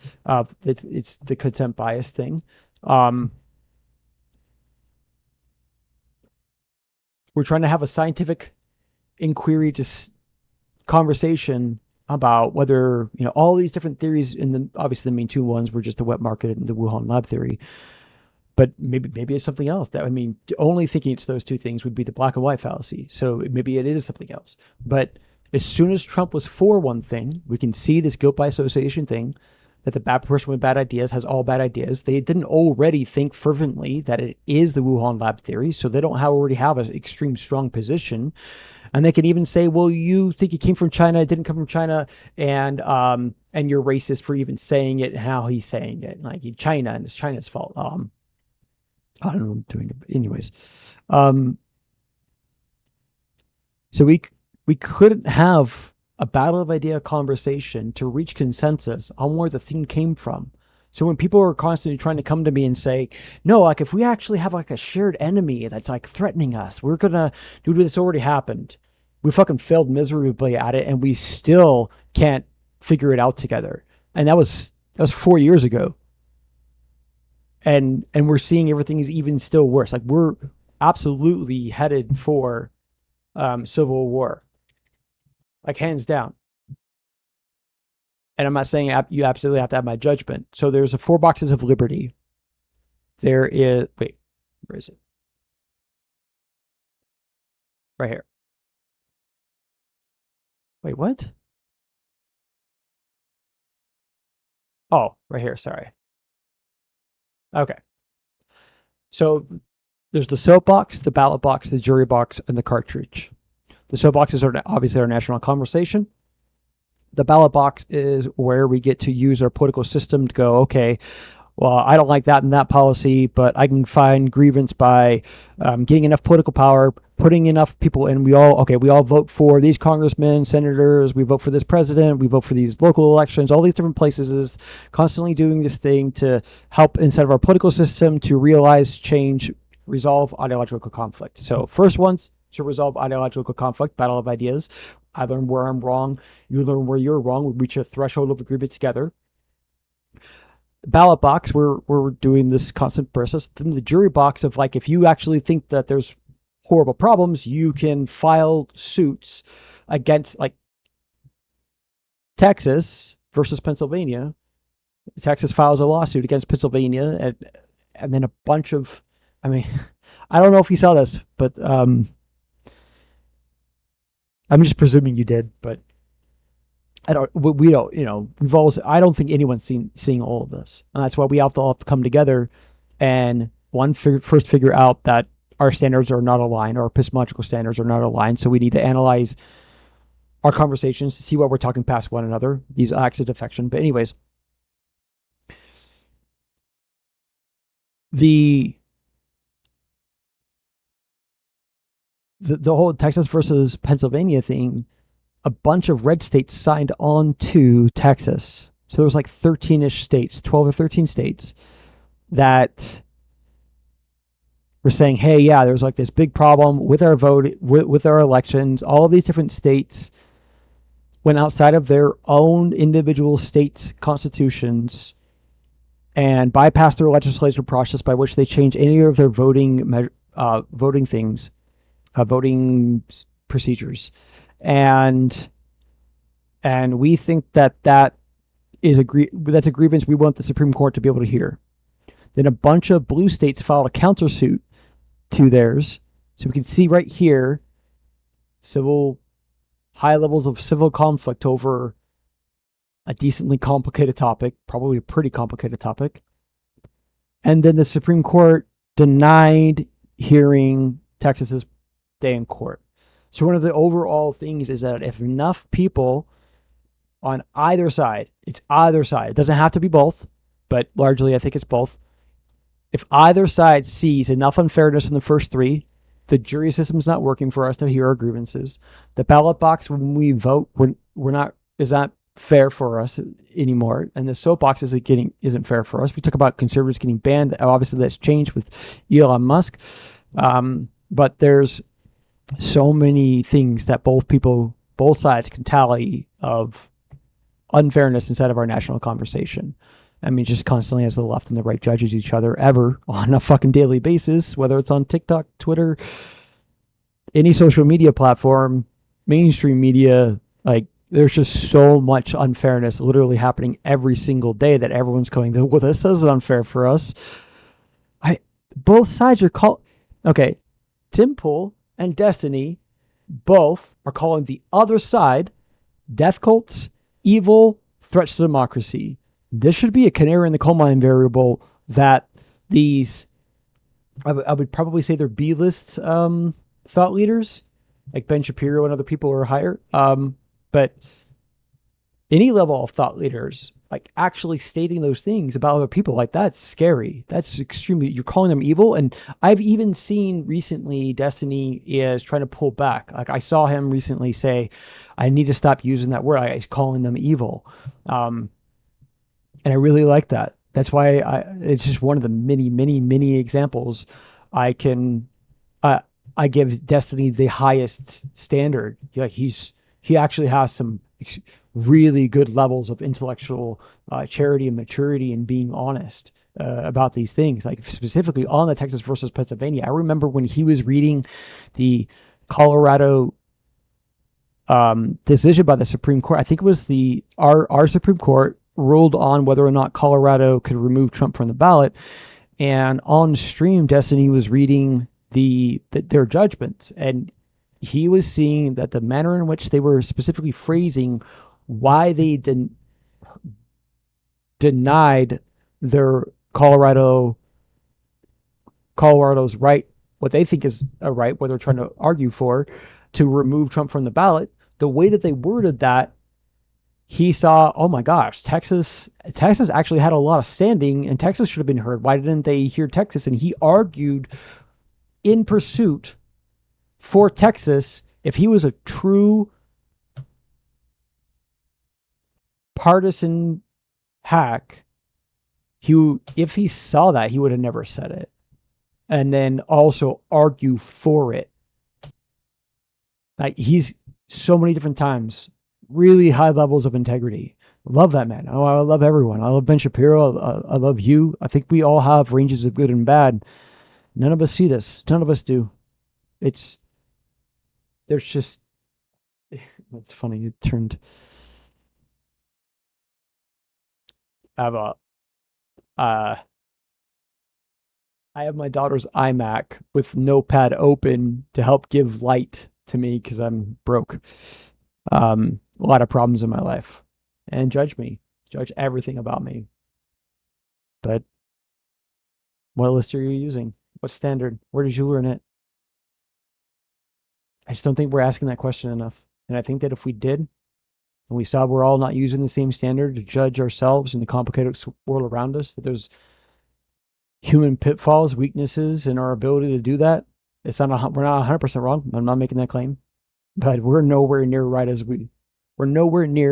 It's the contempt bias thing. We're trying to have a scientific inquiry conversation about whether, all these different theories, obviously the main two ones were just the wet market and the Wuhan lab theory. But maybe it's something else. Only thinking it's those two things would be the black and white fallacy. So maybe it is something else. But as soon as Trump was for one thing, we can see this guilt by association thing, that the bad person with bad ideas has all bad ideas. They didn't already think fervently that it is the Wuhan lab theory, so they don't already have an extreme strong position. And they can even say, well, you think it came from China, it didn't come from China, and you're racist for even saying it and how he's saying it. Like China, and it's China's fault. I don't know what I'm doing, but anyways. So we couldn't have a battle of idea conversation to reach consensus on where the thing came from. So when people are constantly trying to come to me and say, no, like if we actually have like a shared enemy that's like threatening us, we're going to do this already happened. We fucking failed miserably at it, and we still can't figure it out together. And that was 4 years ago. And we're seeing everything is even still worse. Like we're absolutely headed for civil war, like hands down. And I'm not saying you absolutely have to have my judgment. So there's 4 boxes of liberty. There is, wait, where is it? Right here. Wait, what? Oh, right here. Sorry. Okay. So there's the soapbox, the ballot box, the jury box, and the cartridge. The soapbox is obviously our national conversation. The ballot box is where we get to use our political system to go, okay, well, I don't like that and that policy, but I can find grievance by getting enough political power, putting enough people in. We all vote for these congressmen, senators, we vote for this president, we vote for these local elections, all these different places, is constantly doing this thing to help inside of our political system to realize change, resolve ideological conflict. So first one's to resolve ideological conflict, battle of ideas. I learn where I'm wrong. You learn where you're wrong. We reach a threshold of agreement together. Ballot box, we're doing this constant process. Then the jury box of like, if you actually think that there's horrible problems, you can file suits against like Texas versus Pennsylvania. Texas files a lawsuit against Pennsylvania, and then a bunch of, I mean, I don't know if you saw this, but I'm just presuming you did, but we don't, we've always, I don't think anyone's seeing all of this. And that's why we all have to come together and first figure out that our standards are not aligned, our epistemological standards are not aligned. So we need to analyze our conversations to see what we're talking past one another, these acts of defection. But anyways, the whole Texas versus Pennsylvania thing, a bunch of red states signed on to Texas. So there was like 13-ish states, 12 or 13 states that were saying, hey, yeah, there's like this big problem with our vote, with our elections. All of these different states went outside of their own individual states' constitutions and bypassed their legislative process by which they change any of their voting procedures. And we think that is that's a grievance we want the Supreme Court to be able to hear. Then a bunch of blue states filed a countersuit to theirs. So we can see right here, high levels of civil conflict over a decently complicated topic, probably a pretty complicated topic. And then the Supreme Court denied hearing Texas's day in court. So one of the overall things is that if enough people on either side, it's either side, it doesn't have to be both, but largely I think it's both. If either side sees enough unfairness in the first three, the jury system's not working for us to hear our grievances. The ballot box, when we vote, is not fair for us anymore, and the soapbox isn't fair for us. We talk about conservatives getting banned. Obviously, that's changed with Elon Musk, but there's so many things that both sides can tally of unfairness inside of our national conversation. I mean, just constantly as the left and the right judges each other ever on a fucking daily basis, whether it's on TikTok, Twitter, any social media platform, mainstream media, like there's just so much unfairness literally happening every single day that everyone's going, well, this is unfair for us. Both sides are okay, Tim Pool and Destiny both are calling the other side death cults, evil, threats to democracy. This should be a canary in the coal mine variable that these, I would probably say they're B-list thought leaders, like Ben Shapiro and other people who are higher. But any level of thought leaders, like actually stating those things about other people, like that's scary. That's extremely, you're calling them evil. And I've even seen recently Destiny is trying to pull back. Like I saw him recently say, I need to stop using that word. He's calling them evil. And I really like that. That's why it's just one of the many, many, many examples I give Destiny the highest standard. Like he actually has some really good levels of intellectual charity and maturity and being honest about these things. Like specifically on the Texas versus Pennsylvania. I remember when he was reading the Colorado decision by the Supreme Court. I think it was our Supreme Court ruled on whether or not Colorado could remove Trump from the ballot. And on stream, Destiny was reading their judgments, and he was seeing that the manner in which they were specifically phrasing why they denied their Colorado's right, what they think is a right, what they're trying to argue for, to remove Trump from the ballot. The way that they worded that, he saw, oh my gosh, Texas actually had a lot of standing, and Texas should have been heard. Why didn't they hear Texas? And he argued in pursuit for Texas. If he was a true partisan hack, if he saw that, he would have never said it. And then also argue for it. Like he's so many different times, really high levels of integrity. Love that man. Oh, I love everyone. I love Ben Shapiro. I love you. I think we all have ranges of good and bad. None of us see this. None of us do. There's just, that's funny. It turned, I have a, uh, I have my daughter's iMac with Notepad open to help give light to me because I'm broke. A lot of problems in my life, and judge everything about me. But what list are you using? What standard? Where did you learn it? I just don't think we're asking that question enough. And I think that if we did, and we saw we're all not using the same standard to judge ourselves in the complicated world around us, that there's human pitfalls, weaknesses in our ability to do that. We're not 100% wrong. I'm not making that claim, but we're nowhere near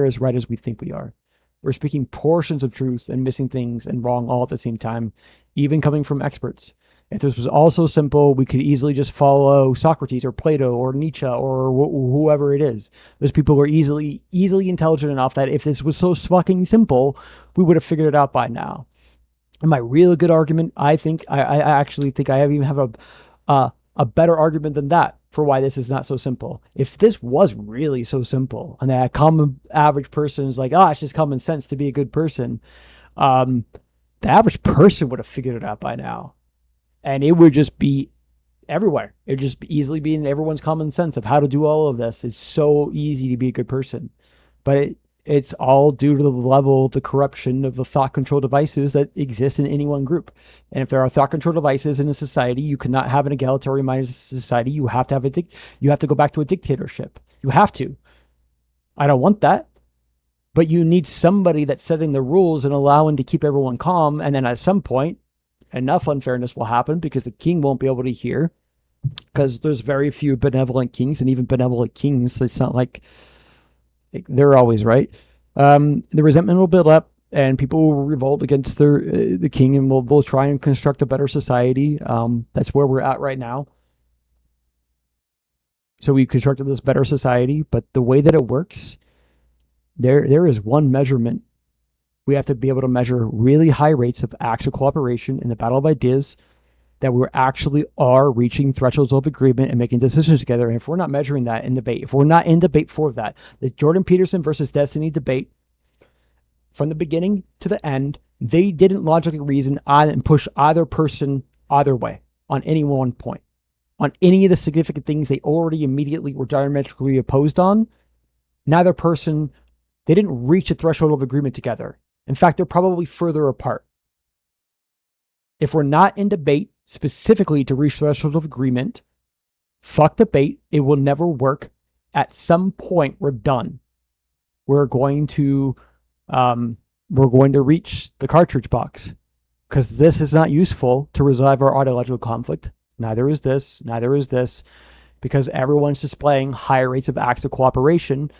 as right as we think we are. We're speaking portions of truth and missing things and wrong all at the same time, even coming from experts. If this was all so simple, we could easily just follow Socrates or Plato or Nietzsche or whoever it is. Those people are easily intelligent enough that if this was so fucking simple, we would have figured it out by now. And my real good argument, I actually think I even have a better argument than that for why this is not so simple. If this was really so simple, and that common average person is like, it's just common sense to be a good person, the average person would have figured it out by now. And it would just be everywhere. It would just easily be in everyone's common sense of how to do all of this. It's so easy to be a good person. But it's all due to the level of the corruption of the thought control devices that exist in any one group. And if there are thought control devices in a society, you cannot have an egalitarian minded society. You have to have you have to go back to a dictatorship. You have to. I don't want that. But you need somebody that's setting the rules and allowing to keep everyone calm. And then at some point, enough unfairness will happen because the king won't be able to hear, because there's very few benevolent kings, and even benevolent kings, it's not like they're always right. The resentment will build up, and people will revolt against the king, and we'll try and construct a better society. That's where we're at right now. So we constructed this better society, but the way that it works, there is one measurement. We have to be able to measure really high rates of actual cooperation in the battle of ideas, that we actually are reaching thresholds of agreement and making decisions together. And if we're not measuring that in debate, if we're not in debate for that, the Jordan Peterson versus Destiny debate, from the beginning to the end, they didn't logically reason and push either person either way on any one point. On any of the significant things they already immediately were diametrically opposed on, neither person, they didn't reach a threshold of agreement together. In fact, they're probably further apart. If we're not in debate specifically to reach threshold of agreement, fuck debate. It will never work. At some point, we're done. We're going to reach the cartridge box, because this is not useful to resolve our ideological conflict. Neither is this. Because everyone's displaying higher rates of acts of cooperation,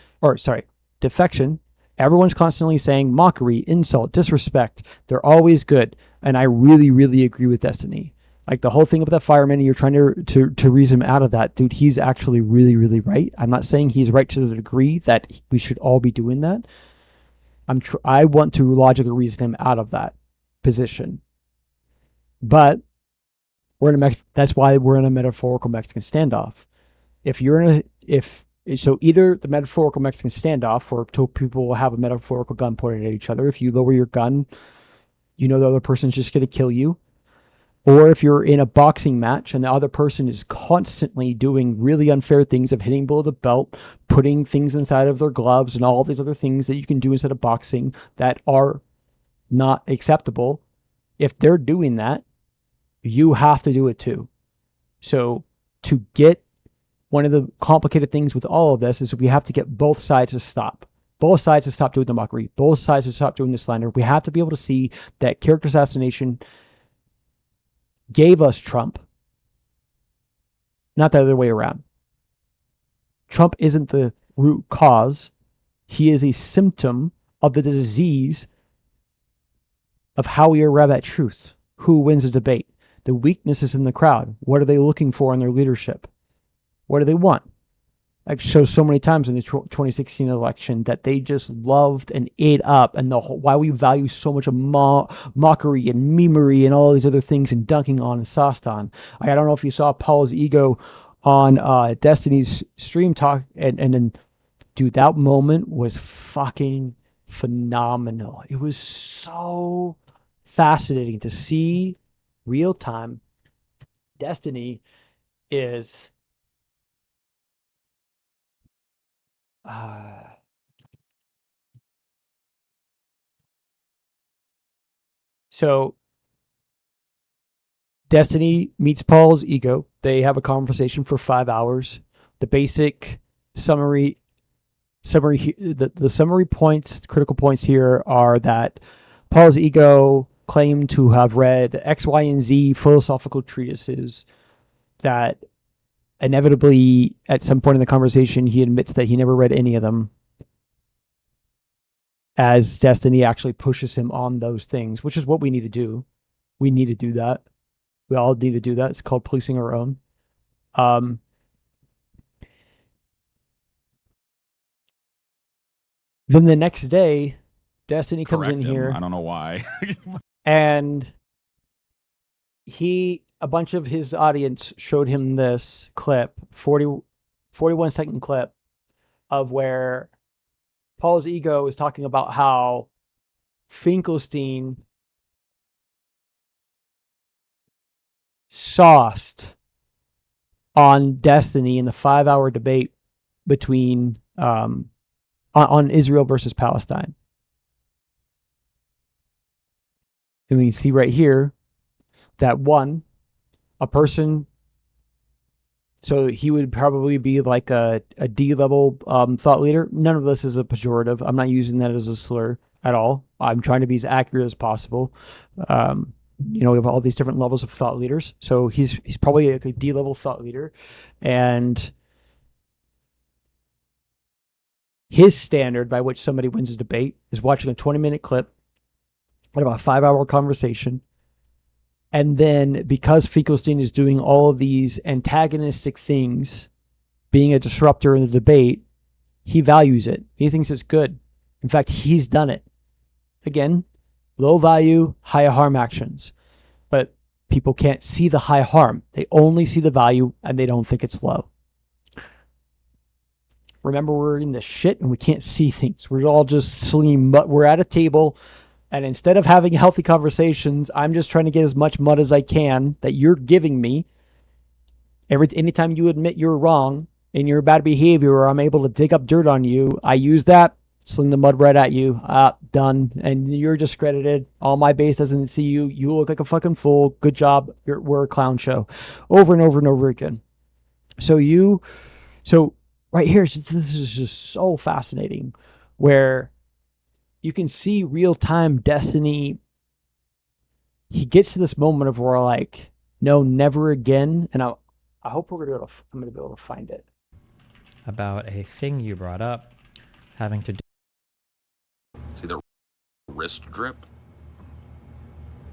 defection. Everyone's constantly saying mockery, insult, disrespect. They're always good. And I really, really agree with Destiny. Like the whole thing about the fireman, and you're trying to reason him out of that. Dude, he's actually really, really right. I'm not saying he's right to the degree that we should all be doing that. I want to logically reason him out of that position. But that's why we're in a metaphorical Mexican standoff. So either the metaphorical Mexican standoff, where two people will have a metaphorical gun pointed at each other. If you lower your gun, you know the other person's just going to kill you. Or if you're in a boxing match and the other person is constantly doing really unfair things of hitting below the belt, putting things inside of their gloves, and all these other things that you can do instead of boxing that are not acceptable. If they're doing that, you have to do it too. So to get, one of the complicated things with all of this is we have to get both sides to stop. Both sides to stop doing the mockery. Both sides to stop doing the slander. We have to be able to see that character assassination gave us Trump, not the other way around. Trump isn't the root cause. He is a symptom of the disease of how we arrive at truth. Who wins the debate? The weakness is in the crowd. What are they looking for in their leadership? What do they want? like shows so many times in the 2016 election that they just loved and ate up, and the whole, why we value so much of mockery and memery and all these other things and dunking on and sauced on. I don't know if you saw Paul's ego on Destiny's stream talk, and then dude, that moment was fucking phenomenal. It was so fascinating to see real time. Destiny is so Destiny meets Paul's ego. They have a conversation for 5 hours. The basic the summary points, critical points here are that Paul's ego claimed to have read X, Y, and Z philosophical treatises, that inevitably at some point in the conversation he admits that he never read any of them, as Destiny actually pushes him on those things, which is what we need to do. We need to do that. We all need to do that. It's called policing our own. Then the next day, Destiny comes in here. I don't know why. And a bunch of his audience showed him this clip, 41-second clip of where Paul's ego is talking about how Finkelstein sauced on Destiny in the 5-hour debate between on Israel versus Palestine. And we see right here that a person, so he would probably be like a D-level thought leader. None of this is a pejorative. I'm not using that as a slur at all. I'm trying to be as accurate as possible. We have all these different levels of thought leaders. So he's probably a D-level thought leader, and his standard by which somebody wins a debate is watching a 20-minute clip out of a 5-hour conversation. And then because Finkelstein is doing all of these antagonistic things, being a disruptor in the debate, he values it. He thinks it's good. In fact, he's done it. Again, low value, high harm actions. But people can't see the high harm. They only see the value, and they don't think it's low. Remember, we're in the shit and we can't see things. We're all just slinging mud. We're at a table, and instead of having healthy conversations, I'm just trying to get as much mud as I can that you're giving me. Anytime you admit you're wrong in your bad behavior, or I'm able to dig up dirt on you, I use that, sling the mud right at you. Done. And you're discredited. All my base doesn't see you. You look like a fucking fool. Good job. We're a clown show. Over and over and over again. So right here, this is just so fascinating, where you can see real-time Destiny. He gets to this moment of where, like, no, never again. And I hope I'm going to be able to find it. About a thing you brought up having to do. See the wrist drip?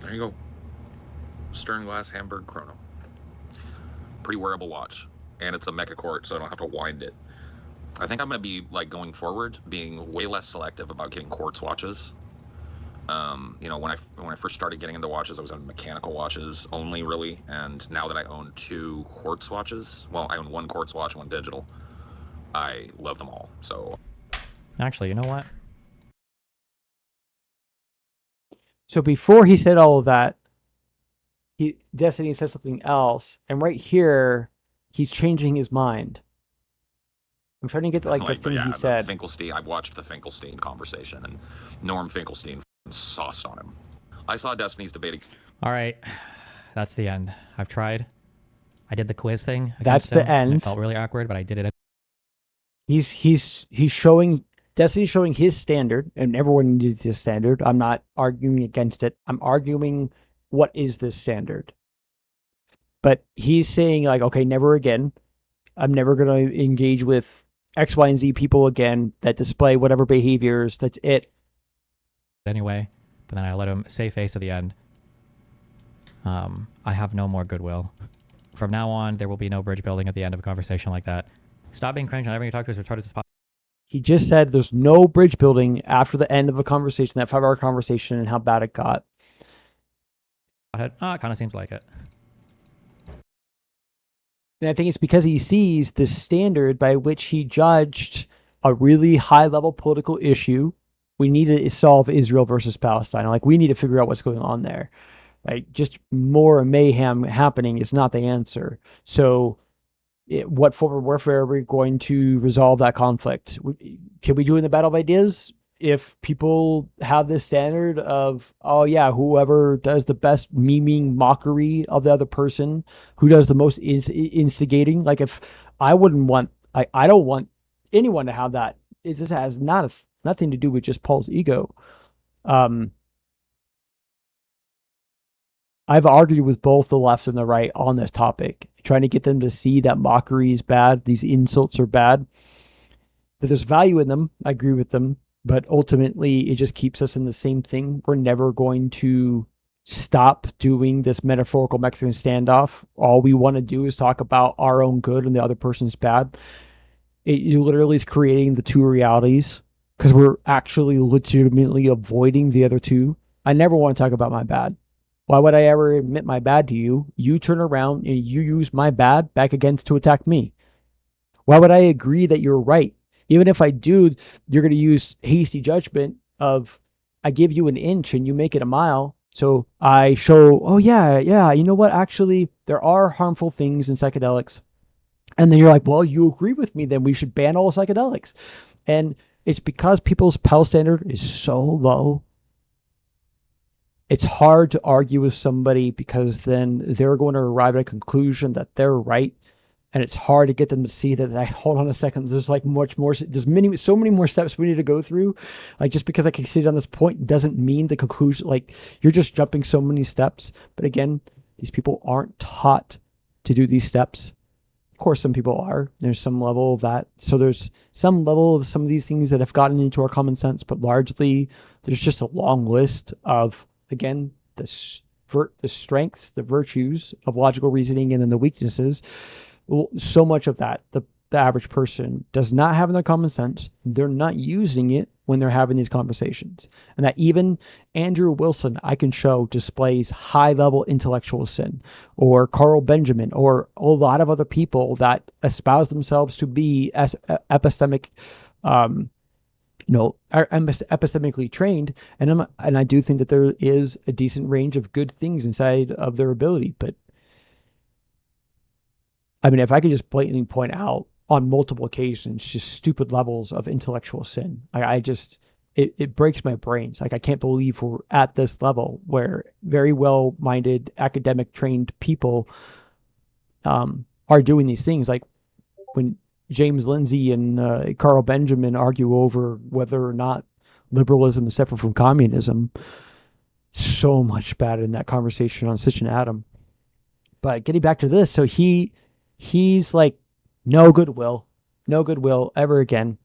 There you go. Stern glass Hamburg chrono. Pretty wearable watch. And it's a mecha court, so I don't have to wind it. I think I'm going to be, like, going forward, being way less selective about getting quartz watches. When I first started getting into watches, I was on mechanical watches only, really. And now that I own 2 quartz watches, well, I own 1 quartz watch and 1 digital, I love them all. So, Actually, you know what? So before he said all of that, Destiny says something else, and right here, he's changing his mind. I'm trying to get the thing he said. Finkelstein. I've watched the Finkelstein conversation, and Norm Finkelstein sauced on him. I saw Destiny's debating. All right, that's the end. I've tried. I did the quiz thing. That's the end. It felt really awkward, but I did it. He's showing Destiny's showing his standard, and everyone needs his standard. I'm not arguing against it. I'm arguing what is this standard. But he's saying, like, okay, never again. I'm never going to engage with X, Y, and Z people again that display whatever behaviors. That's it. Anyway, but then I let him save face at the end. I have no more goodwill. From now on, there will be no bridge building at the end of a conversation like that. Stop being cringe whenever you talk to us retarded as possible. He just said there's no bridge building after the end of a conversation, that 5-hour conversation, and how bad it got. It kind of seems like it. And I think it's because he sees the standard by which he judged a really high level political issue. We need to solve Israel versus Palestine. Like, we need to figure out what's going on there. Right? Just more mayhem happening is not the answer. So what form of warfare are we going to resolve that conflict? Can we do it in the battle of ideas? If people have this standard of, oh yeah, whoever does the best memeing mockery of the other person, who does the most instigating, like, if I don't want anyone to have that. This has nothing to do with just Paul's ego. I've argued with both the left and the right on this topic, trying to get them to see that mockery is bad, these insults are bad, that there's value in them. I agree with them, but ultimately it just keeps us in the same thing. We're never going to stop doing this metaphorical Mexican standoff. All we want to do is talk about our own good and the other person's bad. It literally is creating the two realities, because we're actually legitimately avoiding the other two. I never want to talk about my bad. Why would I ever admit my bad to you? You turn around and you use my bad back against to attack me. Why would I agree that you're right? Even if I do, you're going to use hasty judgment of, I give you an inch and you make it a mile. So I show, oh yeah, you know what? Actually, there are harmful things in psychedelics. And then you're like, well, you agree with me, then we should ban all psychedelics. And it's because people's Pell standard is so low. It's hard to argue with somebody, because then they're going to arrive at a conclusion that they're right. And it's hard to get them to see that, hold on a second, there's like much more, there's so many more steps we need to go through. Like, just because I can see it on this point doesn't mean the conclusion, like, you're just jumping so many steps. But again, these people aren't taught to do these steps. Of course, some people are. There's some level of that. So there's some level of some of these things that have gotten into our common sense, but largely there's just a long list of, again, the strengths, the virtues of logical reasoning, and then the weaknesses. So much of that, the average person does not have in their common sense. They're not using it when they're having these conversations. And that even Andrew Wilson, I can show, displays high-level intellectual sin, or Carl Benjamin, or a lot of other people that espouse themselves to be epistemic, epistemically trained, and I do think that there is a decent range of good things inside of their ability. But I mean, if I could just blatantly point out on multiple occasions just stupid levels of intellectual sin, it breaks my brains. Like, I can't believe we're at this level where very well-minded, academic trained people are doing these things. Like, when James Lindsay and Carl Benjamin argue over whether or not liberalism is separate from communism, so much bad in that conversation on Sitch and Atom. But getting back to this, so he's like, no goodwill ever again.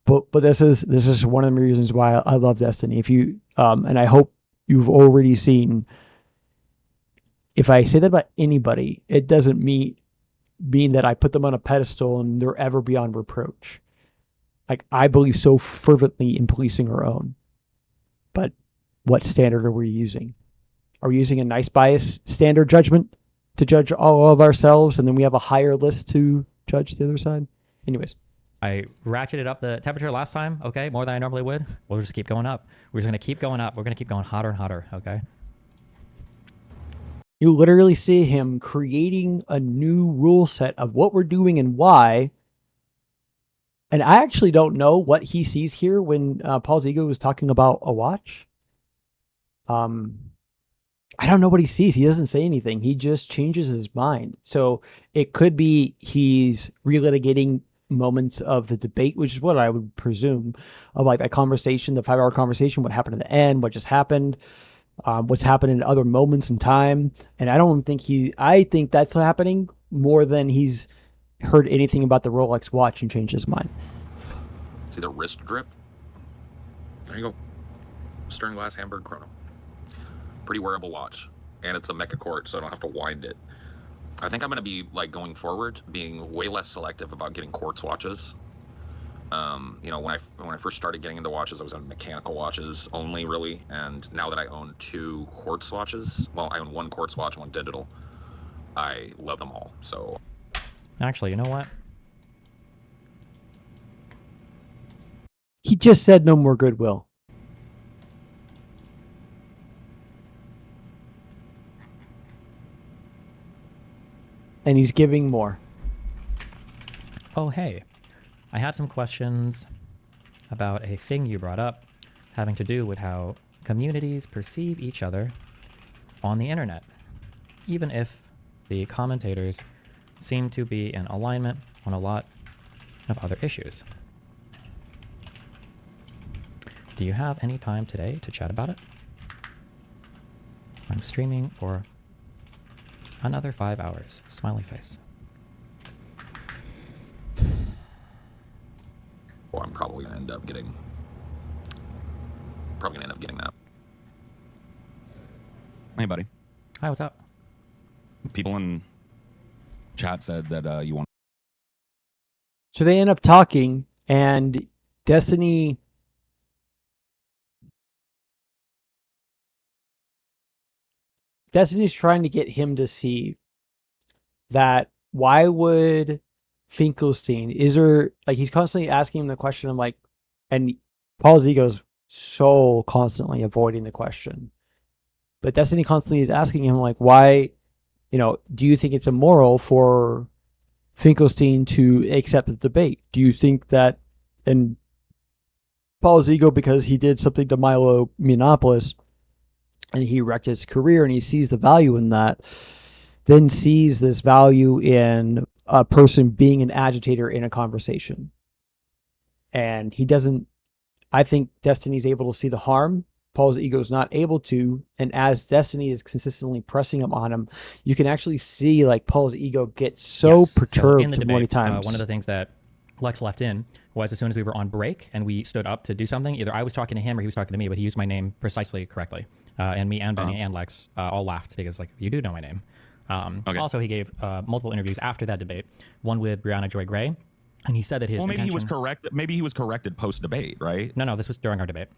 But this is one of the reasons why I love Destiny. If you and I hope you've already seen, if I say that about anybody, it doesn't mean that I put them on a pedestal and they're ever beyond reproach. Like, I believe so fervently in policing our own. But what standard are we using? Are we using a nice bias standard judgment to judge all of ourselves, and then we have a higher list to judge the other side? Anyways. I ratcheted up the temperature last time, okay, more than I normally would. We'll just keep going up. We're just going to keep going up. We're going to keep going hotter and hotter, okay? You literally see him creating a new rule set of what we're doing and why. And I actually don't know what he sees here when Paul's ego was talking about a watch. I don't know what he sees. He doesn't say anything. He just changes his mind. So it could be he's relitigating moments of the debate, which is what I would presume, of like that conversation, the 5-hour conversation, what happened at the end, what just happened, what's happened in other moments in time. And I think that's happening more than he's heard anything about the Rolex watch and changed his mind. See the wrist drip? There you go. Stern glass Hamburg chrono. Pretty wearable watch. And it's a mecha court, so I don't have to wind it. I think I'm gonna be like going forward, being way less selective about getting quartz watches. You know, when I first started getting into watches, I was on mechanical watches only, really. And now that I own 2 quartz watches, well, I own 1 quartz watch, 1 digital. I love them all. So Actually, you know what? He just said no more goodwill. And he's giving more. Oh, hey. I had some questions about a thing you brought up having to do with how communities perceive each other on the internet, even if the commentators seem to be in alignment on a lot of other issues. Do you have any time today to chat about it? I'm streaming for another 5 hours. Smiley face. well, I'm probably gonna end up getting that. Hey, buddy. Hi, what's up? People in chat said that you want. So they end up talking, and Destiny's trying to get him to see that why would Finkelstein, is there, like, he's constantly asking him the question. I'm like, and Paul's ego's so constantly avoiding the question. But Destiny constantly is asking him, like, why, do you think it's immoral for Finkelstein to accept the debate? Do you think that, and Paul's ego, because he did something to Milo Yiannopoulos and he wrecked his career and he sees the value in that, then sees this value in a person being an agitator in a conversation. And he doesn't, I think Destiny's able to see the harm. Paul's ego is not able to. And as Destiny is consistently pressing him on him, you can actually see like Paul's ego get so perturbed in the many debate, times. one of the things that Lex left in was as soon as we were on break and we stood up to do something, either I was talking to him or he was talking to me, but he used my name precisely correctly. And me and Benny and Lex all laughed because, like, you do know my name. Okay. Also, he gave multiple interviews after that debate, one with Brianna Joy Gray, and he said that his Maybe intention... he was correct. Maybe he was corrected post debate, right? No, this was during our debate.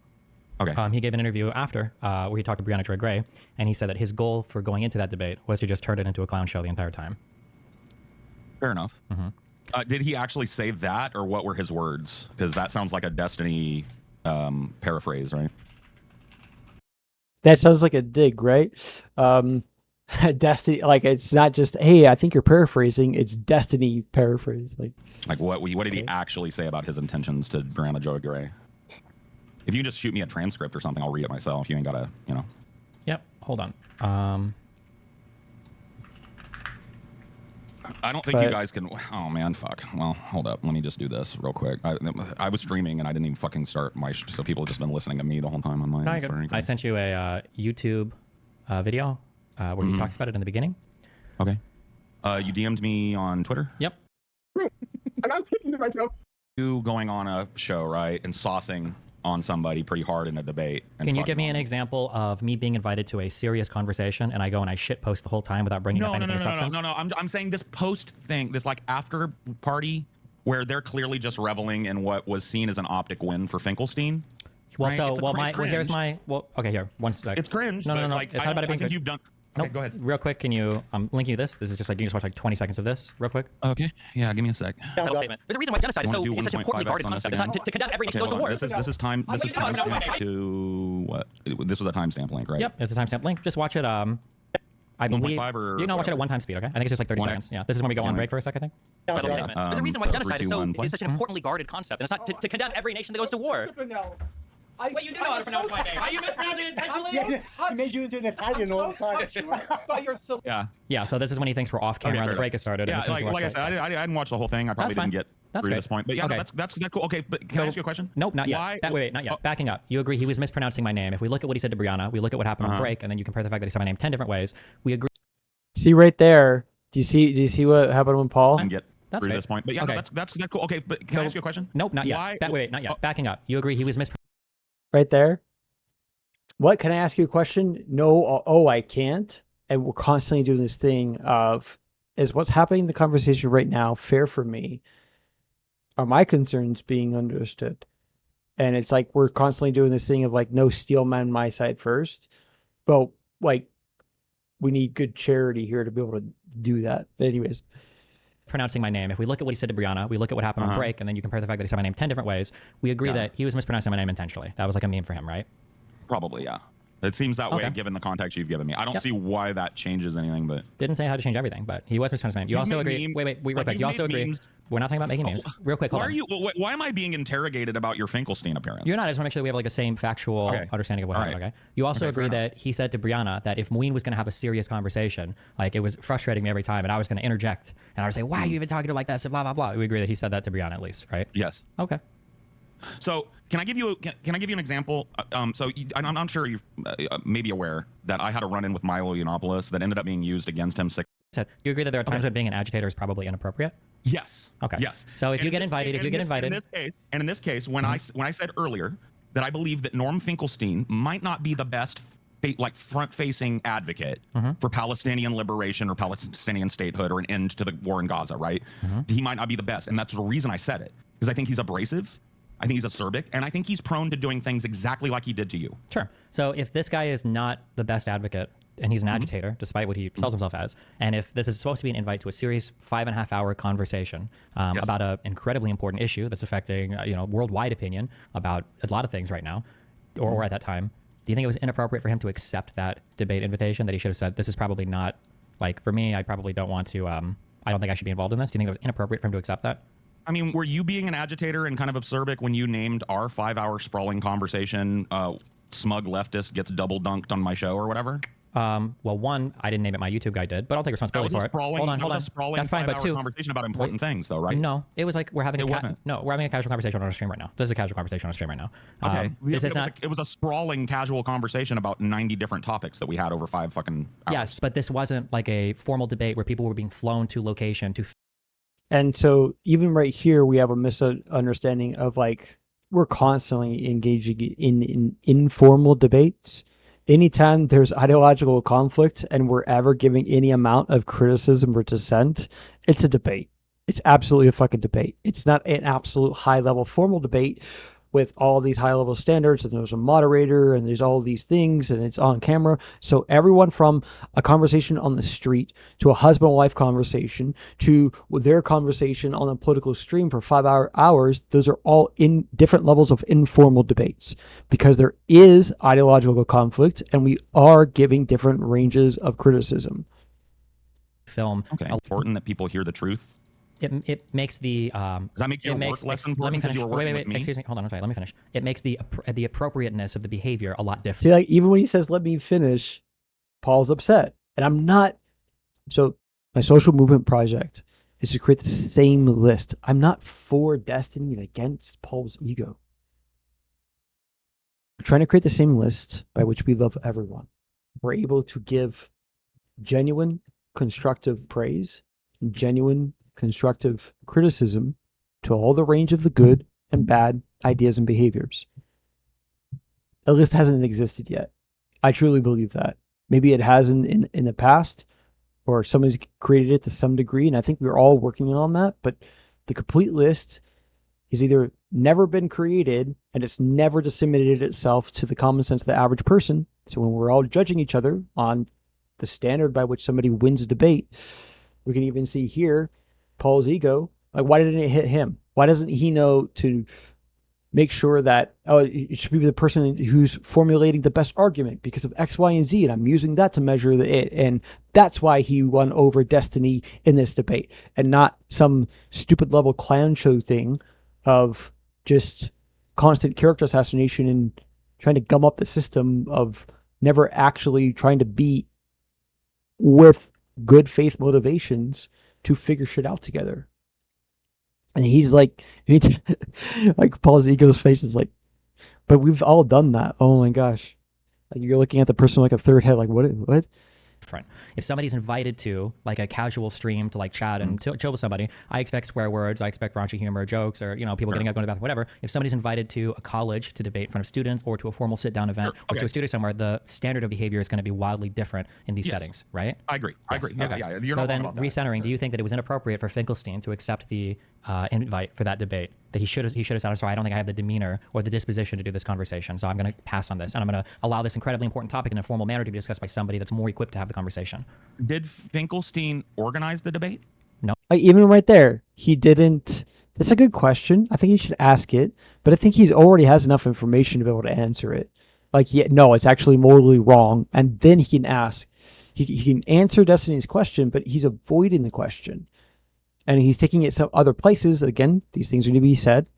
Okay. He gave an interview after where he talked to Brianna Joy Gray, and he said that his goal for going into that debate was to just turn it into a clown show the entire time. Fair enough. Did he actually say that, or what were his words? Because that sounds like a Destiny paraphrase, right? That sounds like a dig, right? Destiny, like, it's not just, hey, I think you're paraphrasing. It's Destiny paraphrase. Like what did he actually say about his intentions to Brianna Joy Gray? If you just shoot me a transcript or something, I'll read it myself. You ain't gotta, Yep. Hold on. I don't think you guys can. Oh man, fuck. Well, hold up. Let me just do this real quick. I was streaming and I didn't even fucking start my. So people have just been listening to me the whole time on my. No, you're good. I sent you a YouTube video where he talks about it in the beginning. Okay. You DM'd me on Twitter. Yep. And I'm thinking to myself, you going on a show, right, and saucing on somebody pretty hard in a debate. And Can you give me an example of me being invited to a serious conversation and I go and I shit post the whole time without bringing up anything of substance? No. I'm saying this post thing, this like after party where they're clearly just reveling in what was seen as an optic win for Finkelstein. Well, right? Here's my. Well, okay, here, one sec. It's cringe. No. Like, It's not about it being I think cringe. you've done. Nope. Okay, go ahead. Real quick, can you? I'm linking you this. This is just like you just watch like 20 seconds of this, real quick. Okay. Yeah, give me a sec. Subtle statement. There's a reason why genocide is such an importantly guarded concept. It's not to condemn every nation goes to war. This is time. This is timestamp to what? This was a timestamp link, right? Yep, it's a timestamp link. Just watch it. I believe 1.5 or you can watch it at 1 time speed. Okay, I think it's just like 30 seconds. Yeah, this is when we go on break for a sec. I think. Subtle statement. There's a reason why genocide is such an importantly guarded concept, and it's not to condemn every nation that goes to war. Wait, you do know how to pronounce my name. Are you mispronouncing it intentionally? I made you into an Italian all the time. Yeah, so this is when he thinks we're off camera and the break has started. Yeah, like I said, I didn't watch the whole thing. I probably didn't get through to this point. But yeah, okay. no, that's cool. Okay, but can I ask you a question? Nope, not yet. Why? Wait, not yet. Backing up. You agree he was mispronouncing my name. If we look at what he said to Brianna, we look at what happened on break, and then you compare the fact that he said my name 10 different ways. We agree. See right there. Do you see what happened with Paul? I didn't get That's through to great. this point. But yeah, Okay. no, that's cool. Okay, but can I ask you a question? Nope, not yet. Why? Wait, not yet. Backing up. You agree he was Right there. What, can I ask you a question? No. Oh, I can't. And we're constantly doing this thing of, is what's happening in the conversation right now fair for me? Are my concerns being understood? And it's like we're constantly doing this thing of like no steel man my side first. But like we need good charity here to be able to do that. Anyways. Pronouncing my name. If we look at what he said to Brianna, we look at what happened on break, and then you compare the fact that he said my name 10 different ways, we agree that he was mispronouncing my name intentionally. That was like a meme for him, right? Probably, yeah. It seems that way given the context you've given me. I don't see why that changes anything, but didn't say how to change everything, but he was mispronouncing my name. You also agree. Wait, real quick. You also agree. Memes. We're not talking about making memes. Real quick. Hold on. Why am I being interrogated about your Finkelstein appearance? You're not. I just want to make sure that we have like a same factual understanding of what happened. Okay. You also agree that he said to Brianna that if Moeen was going to have a serious conversation, like it was frustrating me every time, and I was going to interject, and I would say, "Why are you even talking to her like that?" So blah blah blah. We agree that he said that to Brianna at least, right? Yes. Okay. So can I give you an example? I'm sure you may be aware that I had a run-in with Milo Yiannopoulos that ended up being used against him. So you agree that there are times when being an agitator is probably inappropriate? Yes. Okay. Yes. So if you get invited, in this case, when I said earlier that I believe that Norm Finkelstein might not be the best front-facing advocate for Palestinian liberation or Palestinian statehood or an end to the war in Gaza, right? He might not be the best, and that's the reason I said it, because I think he's abrasive. I think he's acerbic, and I think he's prone to doing things exactly like he did to you. Sure. So if this guy is not the best advocate, and he's an agitator, despite what he sells himself as, and if this is supposed to be an invite to a serious 5.5-hour conversation about an incredibly important issue that's affecting worldwide opinion about a lot of things right now, or at that time, do you think it was inappropriate for him to accept that debate invitation? That he should have said, "This is probably not for me. I probably don't want to. I don't think I should be involved in this." Do you think it was inappropriate for him to accept that? I mean, were you being an agitator and kind of acerbic when you named our 5-hour sprawling conversation "Smug Leftist Gets Double Dunked on My Show" or whatever? Well, one, I didn't name it. My YouTube guy did, but I'll take responsibility for it. Hold on. That's fine, but two, conversation about important things, though, right? No, it was like we're having we're having a casual conversation on our stream right now. This is a casual conversation on our stream right now. Okay, it was a sprawling casual conversation about 90 different topics that we had over 5 fucking hours. Yes, but this wasn't like a formal debate where people were being flown to location to. And so even right here, we have a misunderstanding of like we're constantly engaging in informal debates. Anytime there's ideological conflict and we're ever giving any amount of criticism or dissent, it's a debate. It's absolutely a fucking debate. It's not an absolute high-level formal debate with all these high-level standards, and there's a moderator, and there's all these things, and it's on camera. So everyone from a conversation on the street to a husband-wife conversation to their conversation on a political stream for 5 hours, those are all in different levels of informal debates because there is ideological conflict, and we are giving different ranges of criticism. Film. Okay. Important that people hear the truth. It makes the does that make your work less important because you were working with me? Excuse me, hold on, let me finish. It makes the appropriateness of the behavior a lot different. See, like even when he says "let me finish," Paul's upset, and I'm not. So my social movement project is to create the same list. I'm not for Destiny against Paul's ego. We're trying to create the same list by which we love everyone. We're able to give genuine, constructive praise, genuine, constructive criticism to all the range of the good and bad ideas and behaviors. The list hasn't existed yet. I truly believe that. Maybe it has in the past, or somebody's created it to some degree, and I think we're all working on that, but the complete list is either never been created and it's never disseminated itself to the common sense of the average person. So when we're all judging each other on the standard by which somebody wins a debate, we can even see here Paul's ego. Like, why didn't it hit him? Why doesn't he know to make sure that it should be the person who's formulating the best argument because of X, Y, and Z, and I'm using that to measure it, and that's why he won over Destiny in this debate, and not some stupid level clown show thing of just constant character assassination and trying to gum up the system of never actually trying to be with good faith motivations to figure shit out together. And he's like, like Paul's ego's face is like, but we've all done that. Oh my gosh. Like you're looking at the person like a third head, like what? different. If somebody's invited to like a casual stream to like chat and chill with somebody, I expect swear words, I expect raunchy humor, jokes, or people getting up, going to the bathroom, whatever. If somebody's invited to a college to debate in front of students, or to a formal sit-down event, or to a studio somewhere, the standard of behavior is going to be wildly different in these settings, right? I agree. I agree. Yeah, Okay. yeah. You're So not then, wrong about that. recentering, do you think that it was inappropriate for Finkelstein to accept the invite for that debate? That he should have said, I'm sorry, I don't think I have the demeanor or the disposition to do this conversation, so I'm going to pass on this, and I'm going to allow this incredibly important topic in a formal manner to be discussed by somebody that's more equipped to have the conversation. Did Finkelstein organize the debate? Like, even right there, he didn't. That's a good question. I think he should ask it, but I think he's already has enough information to be able to answer it. Like, yeah, no, it's actually morally wrong, and then he can ask. He can answer Destiny's question, but he's avoiding the question. And he's taking it some other places. Again, these things are to be said.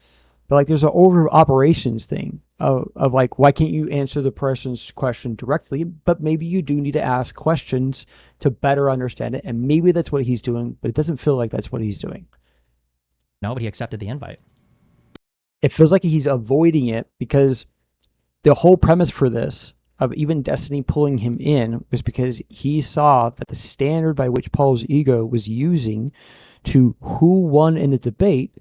But like there's an order of operations thing of like, why can't you answer the person's question directly? But maybe you do need to ask questions to better understand it. And maybe that's what he's doing, but it doesn't feel like that's what he's doing. No, but he accepted the invite. It feels like he's avoiding it because the whole premise for this of even Destiny pulling him in was because he saw that the standard by which Paul's ego was using to who won in the debate,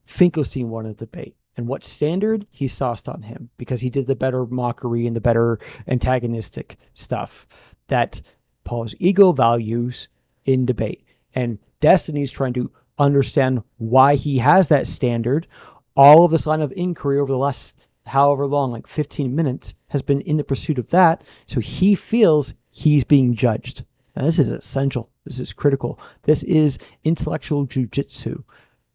Finkelstein won the debate. And what standard? He sauced on him because he did the better mockery and the better antagonistic stuff that Paul's ego values in debate. And Destiny's trying to understand why he has that standard. All of this line of inquiry over the last however long, like 15 minutes, has been in the pursuit of that. So he feels he's being judged. And this is essential. This is critical. This is intellectual jujitsu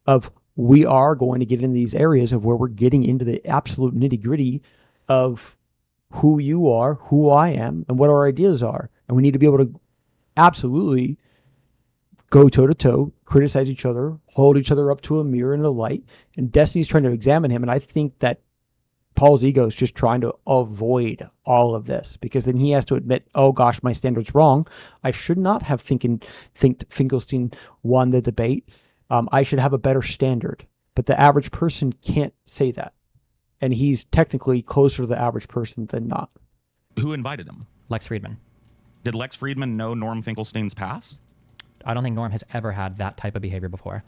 of we are going to get in these areas of where we're getting into the absolute nitty gritty of who you are, who I am, and what our ideas are. And we need to be able to absolutely go toe to toe, criticize each other, hold each other up to a mirror in the light. And Destiny's trying to examine him. And I think that Paul's ego is just trying to avoid all of this because then he has to admit, oh gosh, my standard's wrong. I should not have think Finkelstein won the debate. I should have a better standard. But the average person can't say that. And he's technically closer to the average person than not. Who invited him? Lex Friedman. Did Lex Friedman know Norm Finkelstein's past? I don't think Norm has ever had that type of behavior before.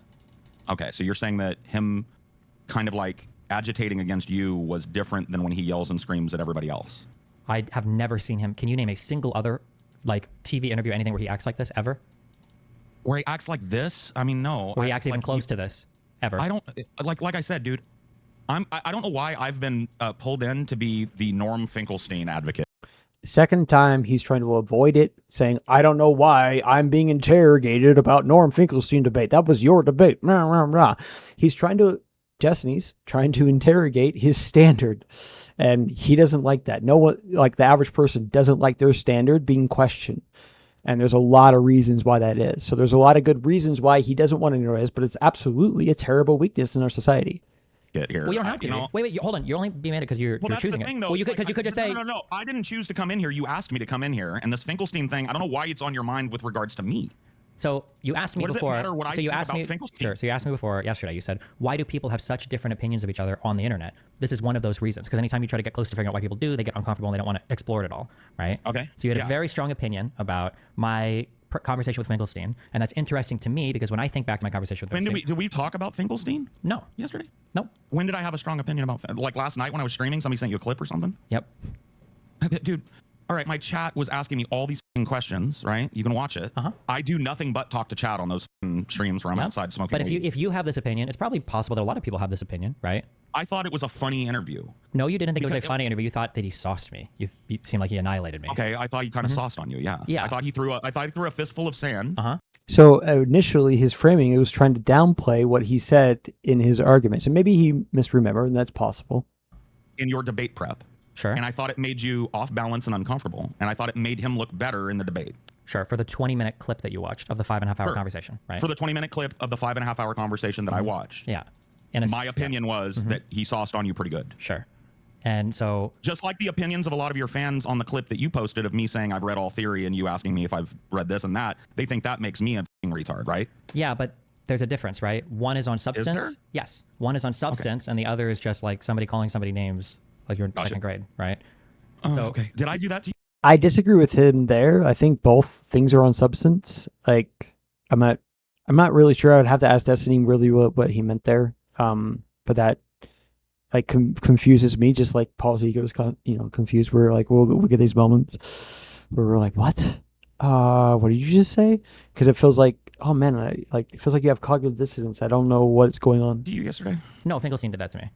Okay, so you're saying that him kind of like agitating against you was different than when he yells and screams at everybody else? I have never seen him. Can you name a single other like TV interview, anything where he acts like this ever? Where he acts like this? I mean, no. Where he acts even like, close to this ever? I don't like I said, dude. I don't know why I've been pulled in to be the Norm Finkelstein advocate. Second time, he's trying to avoid it, saying, I don't know why I'm being interrogated about Norm Finkelstein debate. That was your debate. Rah, rah, rah. He's trying to, Destiny's trying to interrogate his standard. And he doesn't like that. No one, like the average person, doesn't like their standard being questioned. And there's a lot of reasons why that is. So there's a lot of good reasons why he doesn't want to know this, but it's absolutely a terrible weakness in our society. Get here. Well, you don't have to. Wait, hold on. You're only being mad because you're choosing the thing, it. though. Well, you could just say no. I didn't choose to come in here. You asked me to come in here, and this Finkelstein thing. I don't know why it's on your mind with regards to me. So you asked me before. What does it matter what I so you think asked about me. Finkelstein? Sure. So you asked me before yesterday. You said, "Why do people have such different opinions of each other on the internet?" This is one of those reasons. Because anytime you try to get close to figuring out why people do, they get uncomfortable and they don't want to explore it at all, right? Okay. So you had a very strong opinion about my conversation with Finkelstein, and that's interesting to me because when I think back to my conversation with Finkelstein, Did we talk about Finkelstein? No. Yesterday? No. When did I have a strong opinion about? Like last night when I was streaming, somebody sent you a clip or something? Yep. Dude. All right, my chat was asking me all these questions, right? You can watch it. I do nothing but talk to chat on those streams where I'm outside smoking But weed. if you have this opinion, it's probably possible that a lot of people have this opinion, right? I thought it was a funny interview. No, you didn't think it was a funny interview. You thought that he sauced me. You seemed like he annihilated me. Okay, I thought he kind of sauced on you. Yeah. Yeah. I thought he threw a fistful of sand. So initially, his framing, it was trying to downplay what he said in his arguments. And maybe he misremembered, and that's possible. In your debate prep. Sure. And I thought it made you off balance and uncomfortable. And I thought it made him look better in the debate. Sure. For the 20-minute clip that you watched of the 5.5-hour conversation, right? For the 20-minute clip of the 5.5-hour conversation that I watched. Yeah. My opinion was that he sauced on you pretty good. Sure. And so, just like the opinions of a lot of your fans on the clip that you posted of me saying I've read all theory and you asking me if I've read this and that, they think that makes me a retard, right? Yeah, but there's a difference, right? One is on substance. Is there? Yes. One is on substance, and the other is just like somebody calling somebody names like you're in second grade, right? Okay. Did I do that to you? I disagree with him there. I think both things are on substance. Like, I'm not, I'm not really sure. I would have to ask Destiny really what he meant there. But that like confuses me, just like Paul's ego is confused. We're like, we'll get these moments where we're like, what? What did you just say? Because it feels like, oh man, it feels like you have cognitive dissonance. I don't know what's going on. To you yesterday? No, Finkelstein did that to me.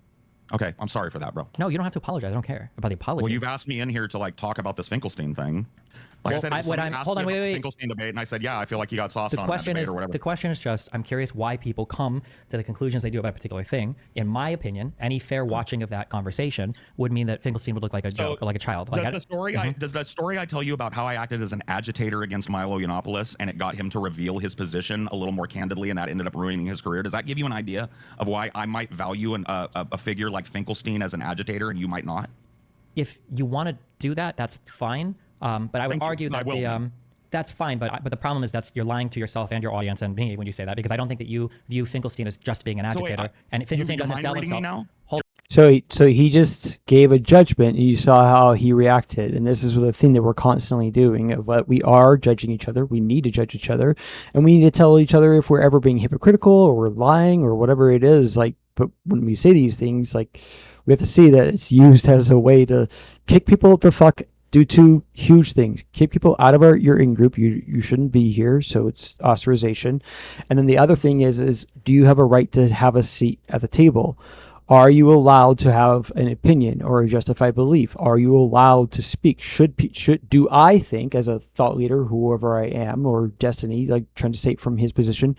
Okay, I'm sorry for that, bro. No, you don't have to apologize. I don't care about the apology. Well, you've asked me in here to like talk about this Finkelstein thing. Like Well, I said, I- if what somebody I'm- asked hold me on, about wait, the wait. Finkelstein debate, and I said, yeah, I feel like you got sauced The on question that is debate or whatever. the question is just I'm curious why people come to the conclusions they do about a particular thing. In my opinion, any fair watching of that conversation would mean that Finkelstein would look like a joke or like a child. Like Does the story I tell you about how I acted as an agitator against Milo Yiannopoulos and it got him to reveal his position a little more candidly, and that ended up ruining his career? Does that give you an idea of why I might value a figure like Finkelstein as an agitator and you might not? if you want to do that, that's fine. But I would Thank you. argue I that will, man. that's fine. But the problem is you're lying to yourself and your audience and me when you say that, because I don't think that you view Finkelstein as just being an So wait, agitator. And Finkelstein you doesn't mind sell reading me himself. now? Hold So he just gave a judgment, and you saw how he reacted. And this is the thing that we're constantly doing. Of what we are judging each other. We need to judge each other, and we need to tell each other if we're ever being hypocritical or we're lying or whatever it is. Like, but when we say these things, like, we have to see that it's used as a way to kick people the fuck. Do two huge things: kick people out of your in group. You shouldn't be here, so it's ostracization. And then the other thing is do you have a right to have a seat at the table? Are you allowed to have an opinion or a justified belief? Are you allowed to speak? Do I think, as a thought leader, whoever I am, or Destiny, like trying to say it from his position,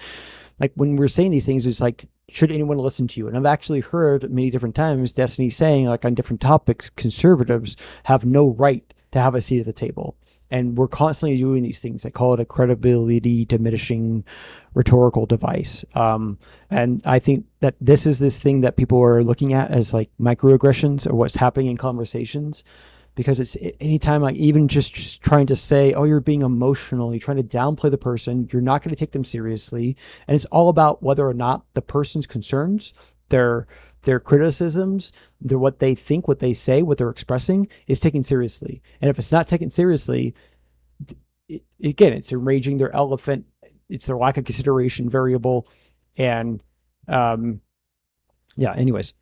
like when we're saying these things, it's like, should anyone listen to you? And I've actually heard many different times Destiny saying, like on different topics, conservatives have no right to have a seat at the table. And we're constantly doing these things. I call it a credibility diminishing rhetorical device. And I think that this is this thing that people are looking at as like microaggressions or what's happening in conversations. Because it's anytime, like even just trying to say, oh, you're being emotional, you're trying to downplay the person, you're not going to take them seriously. And it's all about whether or not the person's concerns, their criticisms, what they think, what they say, what they're expressing is taken seriously. And if it's not taken seriously, again, it's enraging their elephant. It's their lack of consideration variable. And yeah, anyways.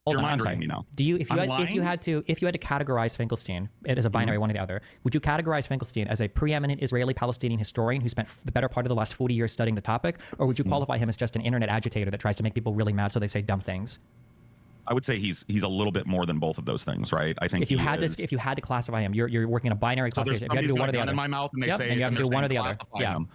Hold You're on, I'm mind sorry. reading me now. Do you, if you I'm had to categorize Finkelstein as a binary, one or the other, would you categorize Finkelstein as a preeminent Israeli-Palestinian historian who spent the better part of the last 40 years studying the topic, or would you qualify him as just an internet agitator that tries to make people really mad so they say dumb things? I would say he's a little bit more than both of those things, right? I think If you had to classify him, you're working in a binary so there's classification. If you had to do one or the gun other. in my mouth and they Yep, say and you have to do one or the other. classify Yeah. him.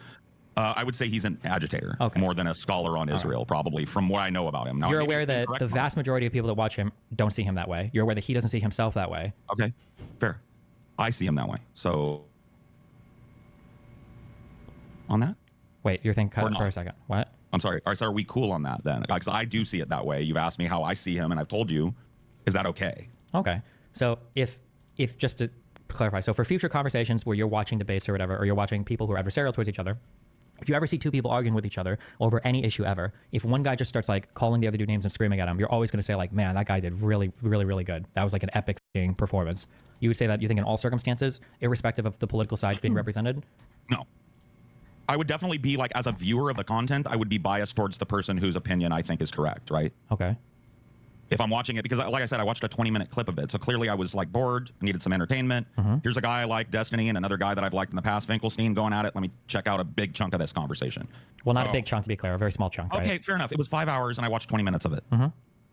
I would say he's an agitator more than a scholar on Israel, probably, from what I know about him. Now, You're I may be aware that incorrect the on vast majority of people that watch him don't see him that way. You're aware that he doesn't see himself that way. that. Okay, fair. I see him that way. So, on that? Wait, you're thinking Or cut for not. a second. What? I'm sorry. All right, so are we cool on that then? Because I do see it that way. You've asked me how I see him, and I've told you. Is that okay? Okay. So if just to clarify, so for future conversations where you're watching debates or whatever, or you're watching people who are adversarial towards each other, if you ever see two people arguing with each other over any issue ever, if one guy just starts like calling the other dude names and screaming at him, you're always going to say like, man, that guy did really, really, really good. That was like an epic performance. You would say that, you think, in all circumstances, irrespective of the political side being represented? No. I would definitely be like, as a viewer of the content, I would be biased towards the person whose opinion I think is correct, right? Okay. If I'm watching it, because like I said, I watched a 20-minute clip of it. So clearly I was like bored, I needed some entertainment. Here's a guy I like, Destiny, and another guy that I've liked in the past, Finkelstein, going at it. Let me check out a big chunk of this conversation. Well, not a big chunk, to be clear, a very small chunk, right? Okay, fair enough. It was 5 hours and I watched 20 minutes of it.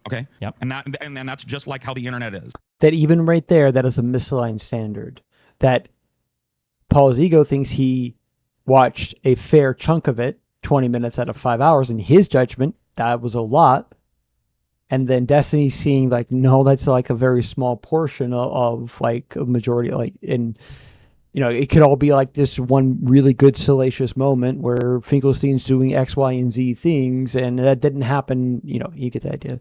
Okay. Yep. And that's just like how the internet is. That even right there, that is a misaligned standard. That Paul's ego thinks he watched a fair chunk of it, 20 minutes out of 5 hours. In his judgment, that was a lot. And then Destiny seeing like, no, that's like a very small portion of like a majority, like in, you know, it could all be like this one really good salacious moment where Finkelstein's doing X, Y, and Z things, and that didn't happen. You know, you get the idea.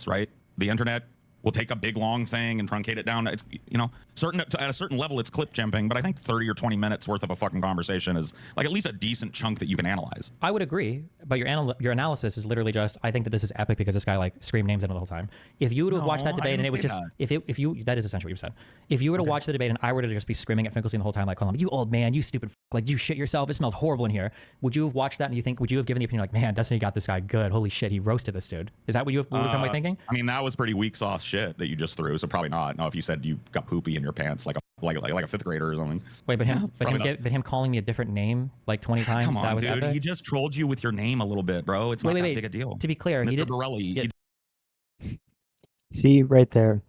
Right? The internet will take a big long thing and truncate it down. It's, you know, at a certain level, it's clip jumping, but I think 30 or 20 minutes worth of a fucking conversation is like at least a decent chunk that you can analyze. I would agree, but your analysis is literally just, I think that this is epic because this guy like screamed names in it the whole time. If you would have watched that debate and it was just, if you, that is essentially what you said. If you were to watch the debate and I were to just be screaming at Finkelstein the whole time, like calling him, you old man, you stupid, like you shit yourself, it smells horrible in here. Would you have watched that and would you have given the opinion like, man, Destiny got this guy good, holy shit, he roasted this dude? Is that what you would have come away thinking? I mean, that was pretty weak sauce shit that you just threw, so probably not. No, if you said you got poopy in your pants like a fifth grader or something. Wait, but him calling me a different name like 20 times, Come on, that was dude. epic? He just trolled you with your name a little bit, bro. It's not that big a deal. To be clear, Mr. he did. Borelli. See, right there.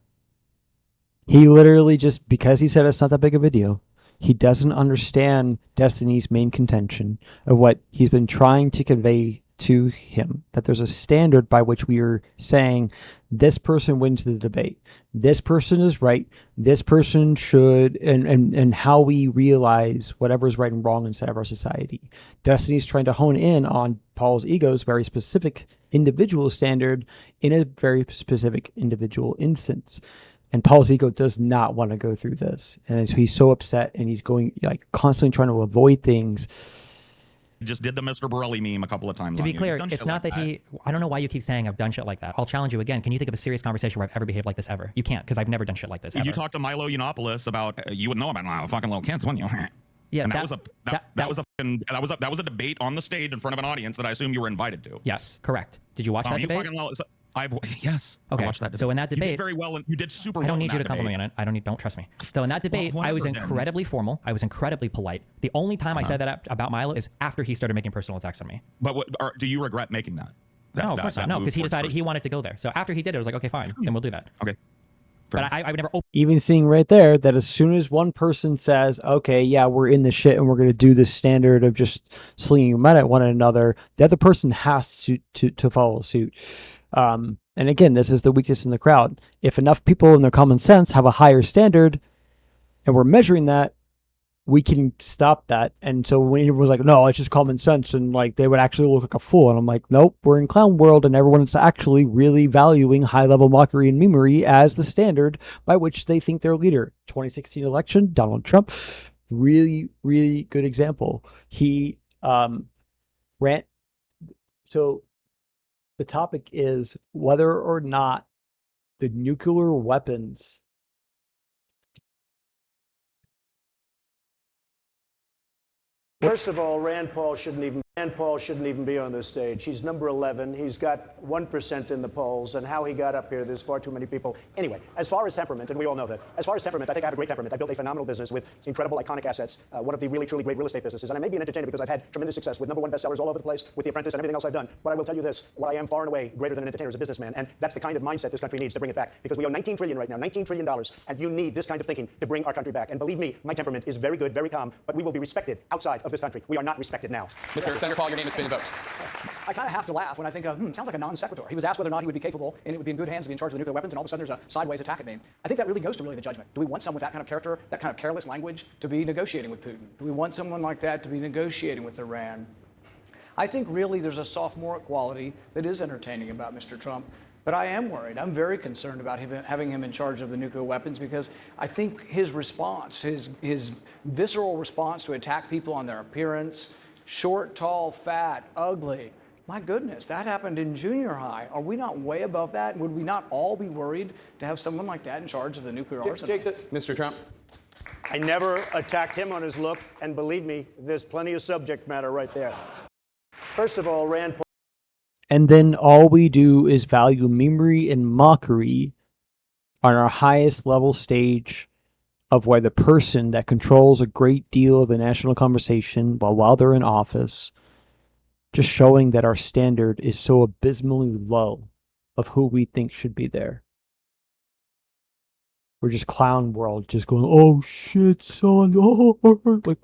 He literally just, because he said it's not that big of a deal, he doesn't understand Destiny's main contention of what he's been trying to convey to him, that there's a standard by which we are saying this person wins the debate. This person is right. This person should, and how we realize whatever is right and wrong inside of our society. Destiny's trying to hone in on Paul's ego's very specific individual standard in a very specific individual instance. And Paul's ego does not want to go through this. And he's so upset and he's going like constantly trying to avoid things. He just did the Mr. Borelli meme a couple of times. To be clear, it's not that he, I don't know why you keep saying I've done shit like that. I'll challenge you again. Can you think of a serious conversation where I've ever behaved like this ever? You can't, because I've never done shit like this ever. You talked to Milo Yiannopoulos about, you would know about fucking little kids, wouldn't you? Yeah, and that was a debate on the stage in front of an audience that I assume you were invited to. Yes, correct. Did you watch that debate? Yes. Okay. I watched that debate. So in that debate, you did very well, and you did super well. I don't need you to compliment me on it. Don't trust me. So in that debate, I was incredibly formal. I was incredibly polite. The only time I said that about Milo is after he started making personal attacks on me. But do you regret making that? No, of course not. No, because he decided he wanted to go there. So after he did it, I was like, okay, fine, then we'll do that. Okay. But I would never. Even seeing right there that as soon as one person says, okay, yeah, we're in the shit and we're going to do this standard of just slinging mud at one another, the other person has to follow suit. And again, this is the weakness in the crowd. If enough people in their common sense have a higher standard and we're measuring that, we can stop that. And so when everyone was like, no, it's just common sense, and like they would actually look like a fool. And I'm like, nope, we're in clown world and everyone's actually really valuing high level mockery and memery as the standard by which they think they're leader. 2016 election, Donald Trump, really, really good example. He ran. So the topic is whether or not the nuclear weapons First of all, Rand Paul shouldn't even be on this stage. He's number 11. He's got 1% in the polls, and how he got up here, there's far too many people. Anyway, as far as temperament, and we all know that, as far as temperament, I think I have a great temperament. I built a phenomenal business with incredible, iconic assets, one of the really, truly great real estate businesses. And I may be an entertainer because I've had tremendous success with #1 bestsellers all over the place, with The Apprentice and everything else I've done. But I will tell you this, what I am far and away greater than an entertainer as a businessman, and that's the kind of mindset this country needs to bring it back. Because we owe $19 trillion right now, $19 trillion, and you need this kind of thinking to bring our country back. And believe me, my temperament is very good, very calm, but we will be respected outside of this country. We are not respected now. Mr. Senator Paul, your name is spinning votes. I kind of have to laugh when I think of, sounds like a non sequitur. He was asked whether or not he would be capable and it would be in good hands to be in charge of the nuclear weapons, and all of a sudden there's a sideways attack at me. I think that really goes to the judgment. Do we want someone with that kind of character, that kind of careless language, to be negotiating with Putin? Do we want someone like that to be negotiating with Iran? I think really there's a sophomoric quality that is entertaining about Mr. Trump. But I am worried. I'm very concerned about having him in charge of the nuclear weapons, because I think his response, his visceral response to attack people on their appearance, short, tall, fat, ugly. My goodness, that happened in junior high. Are we not way above that? Would we not all be worried to have someone like that in charge of the nuclear arsenal? Mr. Trump. I never attacked him on his look, and believe me, there's plenty of subject matter right there. First of all, Rand Paul. And then all we do is value memery and mockery on our highest level stage of where the person that controls a great deal of the national conversation while they're in office, just showing that our standard is so abysmally low of who we think should be there. We're just clown world, just going, oh shit, son, oh, like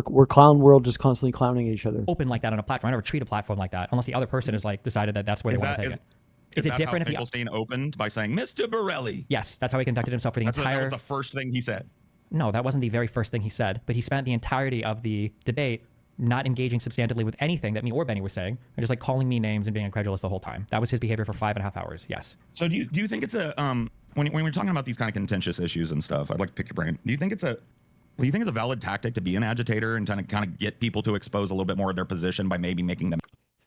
we're clown world, just constantly clowning each other. Open like that on a platform. I never treat a platform like that unless the other person is like decided that that's where they want to take it. Is it different if Finkelstein opened by saying, Mr. Borelli? Yes, that's how he conducted himself for the entire... That was the first thing he said. No, that wasn't the very first thing he said, but he spent the entirety of the debate not engaging substantively with anything that me or Benny were saying, and just like calling me names and being incredulous the whole time. That was his behavior for 5.5 hours. Yes. So do you think it's a when we're talking about these kind of contentious issues and stuff, I'd like to pick your brain. Do you think it's a valid tactic to be an agitator and kind of get people to expose a little bit more of their position by maybe making them?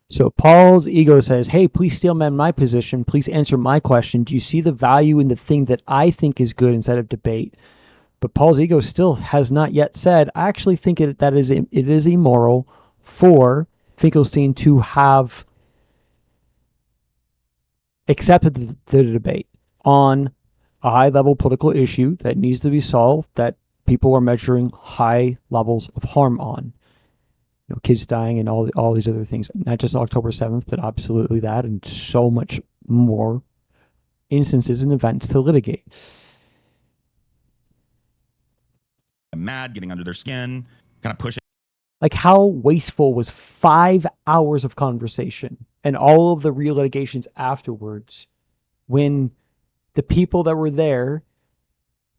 So Paul's ego says, hey, please steel man my position. Please answer my question. Do you see the value in the thing that I think is good instead of debate? But Paul's ego still has not yet said, I actually think it is immoral for Finkelstein to have accepted the debate on a high-level political issue that needs to be solved, that people are measuring high levels of harm on. You know, kids dying and all these other things, not just October 7th, but absolutely that, and so much more instances and events to litigate. Mad, getting under their skin, kind of pushing. Like, how wasteful was 5 hours of conversation and all of the real litigations afterwards when the people that were there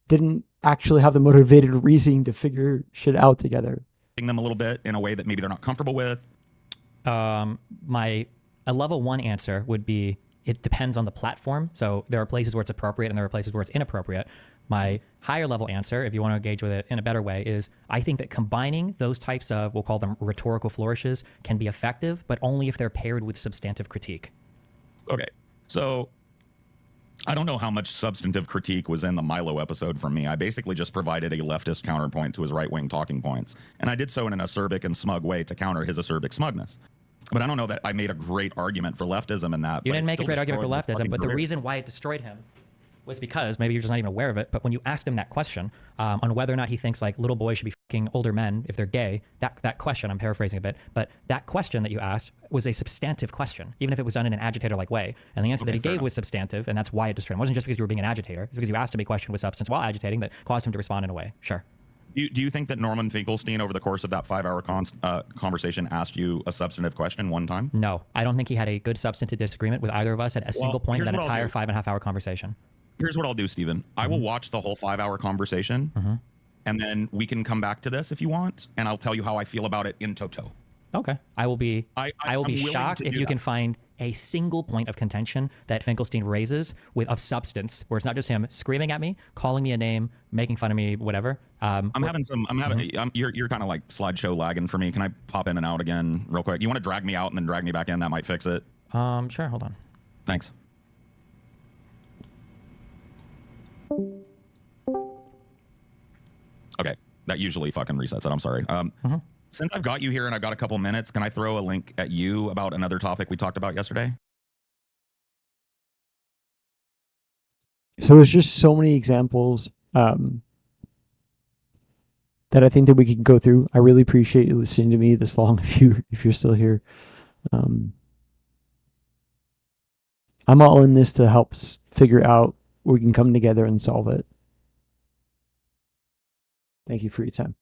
didn't actually have the motivated reasoning to figure shit out together. Them a little bit in a way that maybe they're not comfortable with. A level 1 answer would be, it depends on the platform. So there are places where it's appropriate and there are places where it's inappropriate. My higher level answer, if you want to engage with it in a better way, is I think that combining those types of, we'll call them rhetorical flourishes, can be effective, but only if they're paired with substantive critique. Okay, so I don't know how much substantive critique was in the Milo episode from me. I basically just provided a leftist counterpoint to his right-wing talking points. And I did so in an acerbic and smug way to counter his acerbic smugness. But I don't know that I made a great argument for leftism in that. You didn't make a great argument for leftism, but the career. reason why it destroyed him was because, maybe you're just not even aware of it, but when you asked him that question on whether or not he thinks like little boys should be fucking older men if they're gay, that question, I'm paraphrasing a bit, but that question that you asked was a substantive question, even if it was done in an agitator-like way. And the answer that he gave was substantive, and that's why it destroyed him. It wasn't just because you were being an agitator. It's because you asked him a question with substance while agitating that caused him to respond in a way. Sure. Do you think that Norman Finkelstein, over the course of that 5-hour conversation, asked you a substantive question one time? No, I don't think he had a good substantive disagreement with either of us at a single point in that entire 5.5 hour conversation. Here's what I'll do, Stephen. I will watch the whole 5-hour conversation, and then we can come back to this if you want, and I'll tell you how I feel about it in toto. Okay. I will be I'm shocked if you can find a single point of contention that Finkelstein raises of substance, where it's not just him screaming at me, calling me a name, making fun of me, whatever. You're kind of like slideshow lagging for me. Can I pop in and out again real quick? You want to drag me out and then drag me back in? That might fix it. Sure. Hold on. Thanks. Okay, that usually fucking resets it. I'm sorry. Since I've got you here and I've got a couple minutes, can I throw a link at you about another topic we talked about yesterday? So there's just so many examples that I think that we can go through. I really appreciate you listening to me this long if you're still here. I'm all in this to help figure out where we can come together and solve it. Thank you for your time.